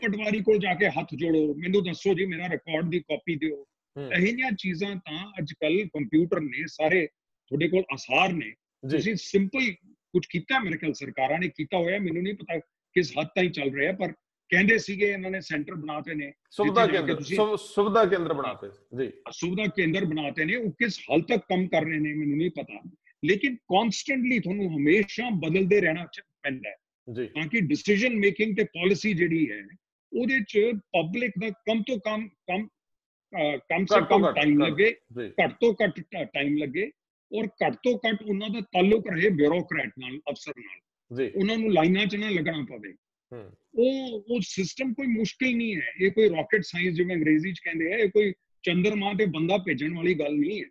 ਪਟਵਾਰੀ ਕੋਲ ਜਾ ਕੇ ਹੱਥ ਜੋੜੋ, ਮੈਨੂੰ ਦੱਸੋ ਜੀ ਮੇਰਾ ਰਿਕਾਰਡ ਦੀ ਕਾਪੀ ਦਿਓ। ਇਹ ਜਿਹੀਆਂ ਚੀਜ਼ਾਂ ਤਾਂ ਅੱਜ ਕੱਲ ਕੰਪਿਊਟਰ ਨੇ, ਸਾਰੇ ਤੁਹਾਡੇ ਕੋਲ ਆਸਾਰ ਨੇ। ਤੁਸੀਂ ਸਿੰਪਲ ਕੁਝ ਕੀਤਾ, ਮੇਰੇ ਖਿਆਲ ਸਰਕਾਰਾਂ ਨੇ ਕੀਤਾ ਹੋਇਆ, ਮੈਨੂੰ ਨਹੀਂ ਪਤਾ ਕਿਸ ਹੱਦ ਤਾਈਂ ਚੱਲ ਰਿਹਾ, ਪਰ ਕਹਿੰਦੇ ਸੀਗੇ ਇਹਨਾਂ ਨੇ ਸੈਂਟਰ ਬਣਾਤੇ ਨੇ, ਸੁਵਿਧਾ ਕੇਂਦਰ ਬਣਾਤੇ ਜੀ, ਸੁਵਿਧਾ ਕੇਂਦਰ ਬਣਾਤੇ ਨੇ। ਉਹ ਕਿਸ ਹੱਦ ਤੱਕ ਕੰਮ ਕਰ ਰਹੇ ਨੇ ਮੈਨੂੰ ਨਹੀਂ ਪਤਾ, ਲੇਕਿਨ ਕਨਸਟੈਂਟਲੀ ਤੁਹਾਨੂੰ ਹਮੇਸ਼ਾ ਬਦਲਦੇ ਰਹਿਣਾ ਪੈਂਦਾ ਹੈ ਤਾਂ ਕਿ ਡਿਸੀਜਨ ਮੇਕਿੰਗ ਤੇ ਪਾਲਿਸੀ ਜਿਹੜੀ ਹੈ ਉਹਦੇ ਚ ਪਬਲਿਕ ਦਾ ਕਮ ਸੇ ਕਮ ਟਾਈਮ ਲੱਗੇ, ਘੱਟ ਤੋਂ ਘੱਟ ਟਾਈਮ ਲੱਗੇ, ਔਰ ਘੱਟ ਤੋਂ ਘੱਟ ਉਹਨਾਂ ਦਾ ਤਾਲੁਕ ਰਹੇ ਬਿਊਰੋਕਰੈਟ ਨਾਲ, ਅਫਸਰ ਨਾਲ। ਉਹਨਾਂ ਨੂੰ ਲਾਈਨਾਂ 'ਚ ਨਾ ਲੱਗਣਾ ਪਵੇ। ਉਹ ਸਿਸਟਮ ਕੋਈ ਮੁਸ਼ਕਿਲ ਨਹੀਂ ਹੈ, ਇਹ ਕੋਈ ਰਾਕਟ ਸਾਇੰਸ ਜਿਵੇਂ ਅੰਗਰੇਜ਼ੀ 'ਚ ਕਹਿੰਦੇ ਆ, ਇਹ ਕੋਈ ਚੰਦਰਮਾ ਤੇ ਬੰਦਾ ਭੇਜਣ ਵਾਲੀ ਗੱਲ ਨਹੀਂ ਹੈ।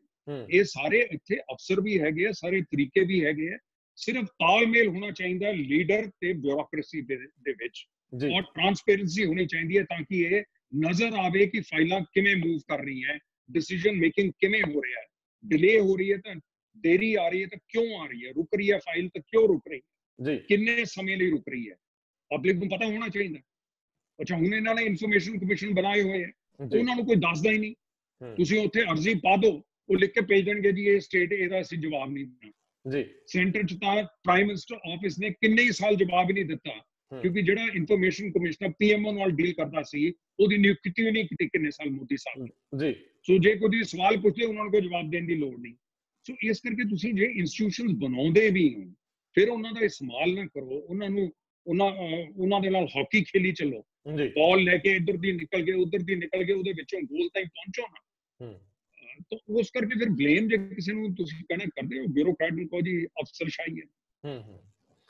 ਇਹ ਸਾਰੇ ਇੱਥੇ ਅਫਸਰ ਵੀ ਹੈਗੇ ਆ, ਸਾਰੇ ਤਰੀਕੇ ਵੀ ਹੈਗੇ ਆ, ਸਿਰਫ ਤਾਲਮੇਲ ਹੋਣਾ ਚਾਹੀਦਾ ਲੀਡਰ ਤੇ ਬਿਊਰੋਕ੍ਰੇਸੀ ਦੇ ਵਿੱਚ, ਔਰ ਟ੍ਰਾਂਸਪੇਰੈਂਸੀ ਹੋਣੀ ਚਾਹੀਦੀ ਹੈ ਤਾਂ ਕਿ ਇਹ ਨਜ਼ਰ ਆਵੇ ਕਿ ਫਾਈਲਾਂ ਕਿਵੇਂ ਮੂਵ ਕਰ ਰਹੀਆਂ ਹੈ, ਡਿਸੀਜਨ ਮੇਕਿੰਗ ਕਿਵੇਂ ਹੋ ਰਿਹਾ ਹੈ, ਡਿਲੇ ਹੋ ਰਹੀ ਹੈ ਤਾਂ ਦੇਰੀ ਆ ਰਹੀ ਹੈ ਤਾਂ ਕਿਉਂ ਆ ਰਹੀ ਹੈ, ਰੁਕ ਰਹੀ ਹੈ ਫਾਈਲ ਤਾਂ ਕਿਉਂ ਰੁਕ ਰਹੀ ਹੈ, ਕਿੰਨੇ ਸਮੇਂ ਲਈ ਰੁਕ ਰਹੀ ਹੈ, ਪਬਲਿਕ ਨੂੰ ਪਤਾ ਹੋਣਾ ਚਾਹੀਦਾ। ਅੱਛਾ, ਹੁਣ ਇਹਨਾਂ ਨੇ ਇਨਫੋਰਮੇਸ਼ਨ ਕਮਿਸ਼ਨ ਬਣਾਏ ਹੋਏ ਆ, ਉਹਨਾਂ ਨੂੰ ਕੋਈ ਦੱਸਦਾ ਹੀ ਨਹੀਂ। ਤੁਸੀਂ ਉੱਥੇ ਅਰਜ਼ੀ ਪਾ ਦਿਓ, ਉਹ ਲਿਖ ਕੇ ਭੇਜ ਦੇਣਗੇ ਜੀ ਇਹ ਸਟੇਟ, ਇਹਦਾ ਅਸੀਂ ਜਵਾਬ ਨਹੀਂ ਦੇਣਾ ਜੀ। ਸੈਂਟਰ 'ਚ ਤਾਂ ਪ੍ਰਾਈਮ ਮਿਨਿਸਟਰ ਆਫਿਸ ਨੇ ਕਿੰਨੇ ਹੀ ਸਾਲ ਜਵਾਬ ਹੀ ਨਹੀਂ ਦਿੱਤਾ, ਕਿਉਂਕਿ ਜਿਹੜਾ ਇਨਫੋਰਮੇਸ਼ਨ ਕਮਿਸ਼ਨਰ ਪੀਐਮਓ ਨਾਲ ਡੀਲ ਕਰਦਾ ਸੀ, ਉਹਦੀ ਨਿਯੁਕਤੀ ਵੀ ਨਹੀਂ ਕੀਤੀ ਕਿੰਨੇ ਸਾਲ ਮੋਦੀ ਸਾਹਿਬ ਜੀ। ਸੋ ਜੇ ਕੋਈ ਸਵਾਲ ਪੁੱਛੇ ਉਹਨਾਂ ਨੂੰ ਕੋਈ ਜਵਾਬ ਦੇਣ ਦੀ ਲੋੜ ਨਹੀਂ। ਸੋ ਇਸ ਕਰਕੇ ਤੁਸੀਂ ਜੇ ਇੰਸਟੀਟਿਊਸ਼ਨਸ ਬਣਾਉਂਦੇ ਵੀ ਹੋ, ਫਿਰ ਉਹਨਾਂ ਦਾ ਇਸਤੇਮਾਲ ਨਾ ਕਰੋ, ਉਹਨਾਂ ਦੇ ਨਾਲ ਹਾਕੀ ਖੇਲੀ ਚੱਲੋ, ਬਾਲ ਲੈ ਕੇ ਇੱਧਰ ਦੀ ਨਿਕਲ ਗਏ ਉੱਧਰ ਦੀ ਨਿਕਲ ਗਏ, ਉਹਦੇ ਵਿੱਚੋਂ ਗੋਲ ਤਾਈਂ ਪਹੁੰਚੋ ਨਾ। ਤਾਂ ਉਸ ਕਰਕੇ ਫਿਰ ਬਲੇਮ ਜੇ ਕਿਸੇ ਨੂੰ ਤੁਸੀਂ ਕਹਿਣਾ ਕਰਦੇ ਹੋ ਬਿਊਰੋਕਰੈਟ ਨੂੰ, ਕਹੋ ਜੀ ਅਫਸਰਸ਼ਾਹੀ ਹੈ।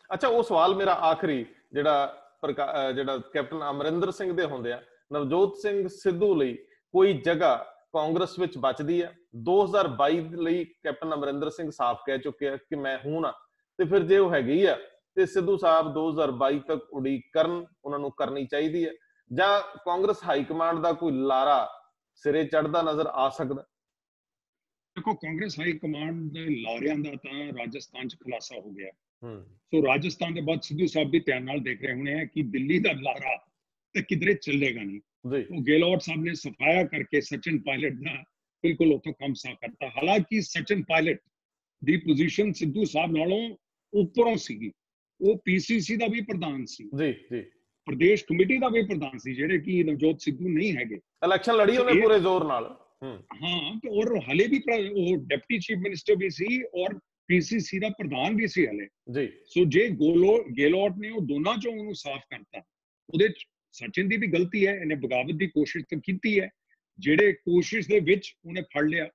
ਅੱਛਾ, ਉਹ ਸਵਾਲ ਮੇਰਾ ਆਖਰੀ ਜਿਹੜਾ ਕੈਪਟਨ ਅਮਰਿੰਦਰ ਸਿੰਘ ਦੇ ਹੁੰਦੇ ਆ ਨਵਜੋਤ ਸਿੰਘ ਸਿੱਧੂ ਲਈ ਕੋਈ ਜਗ੍ਹਾ ਕਾਂਗਰਸ ਵਿੱਚ ਬਚਦੀ ਹੈ? 2022 ਲਈ ਕੈਪਟਨ ਅਮਰਿੰਦਰ ਸਿੰਘ ਸਾਫ਼ ਕਹਿ ਚੁੱਕਿਆ ਕਿ ਮੈਂ ਹੂੰ ਨਾ, ਤੇ ਫਿਰ ਜੇ ਉਹ ਹੈਗੀ ਆ ਤੇ ਸਿੱਧੂ ਸਾਹਿਬ 2022 ਤੱਕ ਉਡੀਕ ਕਰਨ, ਉਹਨਾਂ ਨੂੰ ਕਰਨੀ ਚਾਹੀਦੀ ਹੈ, ਜਾਂ ਕਾਂਗਰਸ ਹਾਈ ਕਮਾਂਡ ਦਾ ਕੋਈ ਲਾਰਾ ਸਿਰੇ ਚੜ੍ਹਦਾ ਨਜ਼ਰ ਆ ਸਕਦਾ? ਦੇਖੋ, ਕਾਂਗਰਸ ਹਾਈ ਕਮਾਂਡ ਦੇ ਲਾਰਿਆਂ ਦਾ ਤਾਂ ਰਾਜਸਥਾਨ 'ਚ ਖੁਲਾਸਾ ਹੋ ਗਿਆ। ਸੋ ਰਾਜਸਥਾਨ ਦੇ ਬਾਅਦ ਸਿੱਧੂ ਸਾਹਿਬ ਵੀ ਧਿਆਨ ਨਾਲ ਦੇਖ ਰਹੇ ਹੋਣੇ ਆ ਕਿ ਦਿੱਲੀ ਦਾ ਲਾਰਾ ਤੇ ਕਿਧਰੇ ਚੱਲੇਗਾ ਨਹੀਂ। ਉਹ ਗੇਹਲੋਟ ਸਾਹਿਬ ਨੇ ਸਫਾਇਆ ਕਰਕੇ ਸਚਿਨ ਪਾਇਲਟ ਦਾ ਬਿਲਕੁਲ ਉੱਥੋਂ ਕੰਮ ਸਾਫ਼ ਕਰਤਾ। ਹਾਲਾਂਕਿ ਸਚਿਨ ਪਾਇਲਟ ਦੀ ਪੋਜੀਸ਼ਨ ਸਿੱਧੂ ਸਾਹਿਬ ਨਾਲੋਂ ਉੱਪਰੋਂ ਸੀਗੀ, ਉਹ ਪੀਸੀਸੀ ਦਾ ਵੀ ਪ੍ਰਧਾਨ ਸੀ, ਪ੍ਰਦੇਸ਼ ਕਮੇਟੀ ਦਾ ਵੀ ਪ੍ਰਧਾਨ ਸੀ, ਜਿਹੜੇ ਕਿ ਨਵਜੋਤ ਸਿੱਧੂ ਨਹੀਂ ਹੈਗੇ। ਇਲੈਕਸ਼ਨ ਲੜੀ ਉਹਨੇ ਪੂਰੇ ਜ਼ੋਰ ਨਾਲ। ਹਾਂ, ਤੇ ਔਰ ਹਲੇ ਵੀ ਉਹ ਡਿਪਟੀ ਚੀਫ ਮਿਨਿਸਟਰ ਵੀ ਸੀ ਔਰ ਪੀਸੀਸੀ ਦਾ ਪ੍ਰਧਾਨ ਵੀ ਸੀ ਹਲੇ ਜੀ। ਸੋ ਜੇ ਗੇਹਲੋਟ ਨੇ ਉਹ ਦੋਨਾਂ ਚੋਂ ਉਹਨੂੰ ਸਾਫ਼ ਕਰਤਾ, ਉਹਦੇ ਚ ਸਚਿਨ ਦੀ ਵੀ ਗਲਤੀ ਹੈ, ਇਹਨੇ ਬਗਾਵਤ ਦੀ ਕੋਸ਼ਿਸ਼ ਤਾਂ ਕੀਤੀ ਹੈ, ਜਿਹੜੇ ਕੋਸ਼ਿਸ਼ ਦੇ ਵਿੱਚ ਉਹਨੇ ਫੜ ਲਿਆ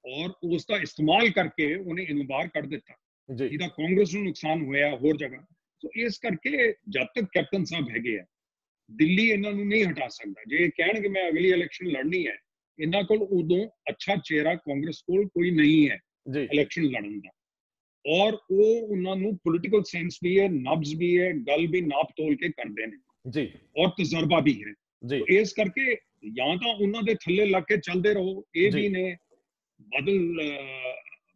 ਔਰ ਉਸ ਦਾ ਇਸਤੇਮਾਲ ਕਰਕੇ ਉਹਨੇ ਇਹਨੂੰ ਬਾਹਰ ਕੱਢ ਦਿੱਤਾ, ਜਿਹਦਾ ਕਾਂਗਰਸ ਨੂੰ ਨੁਕਸਾਨ ਹੋਇਆ ਹੋਰ ਜਗ੍ਹਾ। ਸੋ ਇਸ ਕਰਕੇ ਜਦ ਤੱਕ ਕੈਪਟਨ ਸਾਹਿਬ ਹੈਗੇ ਆ, ਦਿੱਲੀ ਇਹਨਾਂ ਨੂੰ ਨਹੀਂ ਹਟਾ ਸਕਦਾ। ਜੇ ਕਹਿਣਗੇ ਮੈਂ ਅਗਲੀ ਇਲੈਕਸ਼ਨ ਲੜਨੀ ਹੈ, ਇਹਨਾਂ ਕੋਲ ਉਦੋਂ ਅੱਛਾ ਚਿਹਰਾ ਕਾਂਗਰਸ ਕੋਲ ਕੋਈ ਨਹੀਂ ਹੈ ਇਲੈਕਸ਼ਨ ਲੜਨ ਦਾ, ਔਰ ਉਹ ਉਹਨਾਂ ਨੂੰ ਪੋਲੀਟੀਕਲ ਸੈਂਸ ਵੀ ਹੈ, ਨਬਜ਼ ਵੀ ਹੈ, ਗੱਲ ਵੀ ਨਾਪ ਤੋਲ ਕੇ ਕਰਦੇ ਨੇ ਜੀ, ਔਰ ਤਜਰਬਾ ਵੀ ਹੈ ਜੀ। ਇਸ ਕਰਕੇ ਜਾਂ ਤਾਂ ਉਹਨਾਂ ਦੇ ਥੱਲੇ ਲੱਗ ਕੇ ਚੱਲਦੇ ਰਹੋ, ਇਹ ਵੀ ਨੇ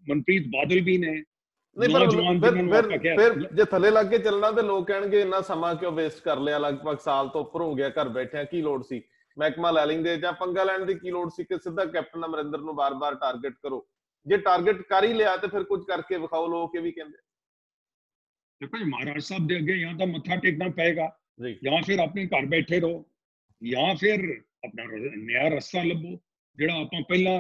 ਮਨਪ੍ਰੀਤ ਬਾਦਲ ਵੀ ਨੇ। ਫਿਰ ਜੇ ਥੱਲੇ ਲੱਗ ਕੇ ਚੱਲਣਾ ਤੇ ਲੋਕ ਕਹਿਣਗੇ ਇੰਨਾ ਸਮਾਂ ਕਿਉਂ ਵੇਸਟ ਕਰ ਲਿਆ, ਲਗਭਗ ਸਾਲ ਤੋਂ ਉੱਪਰ ਹੋ ਗਿਆ ਘਰ ਬੈਠਿਆਂ, ਕੀ ਲੋੜ ਸੀ ਮਹਿਕਮਾ ਲੈ ਲੈਂਦੇ, ਜਾਂ ਪੰਗਾ ਲੈਣ ਦੀ ਕੀ ਲੋੜ ਸੀ ਕਿ ਸਿੱਧਾ ਕੈਪਟਨ ਅਮਰਿੰਦਰ ਨੂੰ ਬਾਰ-ਬਾਰ ਟਾਰਗੇਟ ਕਰੋ। ਜੇ ਟਾਰਗੇਟ ਕਰ ਹੀ ਲਿਆ ਤੇ ਫਿਰ ਕੁਝ ਕਰਕੇ ਵਿਖਾਓ, ਲੋਕ ਇਹ ਵੀ ਕਹਿੰਦੇ। ਦੇਖੋ ਜੀ, ਮਹਾਰਾਜ ਸਾਹਿਬ ਦੇ ਅੱਗੇ ਜਾਂ ਤਾਂ ਮੱਥਾ ਟੇਕਣਾ ਪਏਗਾ, ਜਾਂ ਫਿਰ ਆਪਣੇ ਘਰ ਬੈਠੇ ਰਹੋ, ਜਾਂ ਫਿਰ ਆਪਣਾ ਨया ਰਸਤਾ ਲੱਭੋ, ਜਿਹੜਾ ਆਪਾਂ ਪਹਿਲਾਂ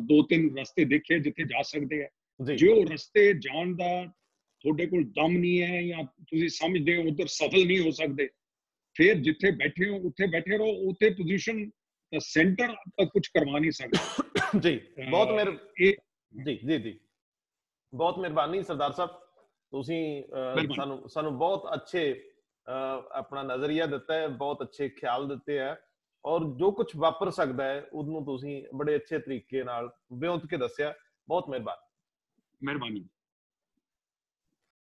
ਦੋ ਤਿੰਨ ਰਸਤੇ ਦੇਖੇ ਜਿੱਥੇ ਜਾ ਸਕਦੇ ਆ। ਜੇ ਉਹ ਰਸਤੇ ਜਾਣ ਦਾ ਤੁਹਾਡੇ ਕੋਲ ਦਮ ਨਹੀਂ ਹੈ, ਜਾਂ ਤੁਸੀਂ ਸਮਝਦੇ ਹੋ ਉਧਰ ਸਫਲ ਨਹੀਂ ਹੋ ਸਕਦੇ, ਫਿਰ ਜਿੱਥੇ ਬੈਠੇ ਹੋ ਉੱਥੇ ਬੈਠੇ ਰਹੋ। ਉੱਥੇ ਪੋਜੀਸ਼ਨ ਸੈਂਟਰ ਤੱਕ ਕੁਝ ਕਰਵਾ ਨਹੀਂ ਸਕਦਾ ਜੀ। ਬਹੁਤ ਬਹੁਤ ਮਿਹਰਬਾਨੀ ਸਰਦਾਰ ਸਾਹਿਬ, ਤੁਸੀਂ ਸਾਨੂੰ ਬਹੁਤ ਅੱਛੇ ਆਪਣਾ ਨਜ਼ਰੀਆ ਦਿੱਤਾ ਹੈ, ਬਹੁਤ ਅੱਛੇ ਖਿਆਲ ਦਿੱਤੇ ਹੈ, ਔਰ ਜੋ ਕੁਝ ਵਾਪਰ ਸਕਦਾ ਹੈ ਉਹਨੂੰ ਤੁਸੀਂ ਬੜੇ ਅੱਛੇ ਤਰੀਕੇ ਨਾਲ ਵਿਉਂਤ ਕੇ ਦੱਸਿਆ। ਬਹੁਤ ਮਿਹਰਬਾਨੀ।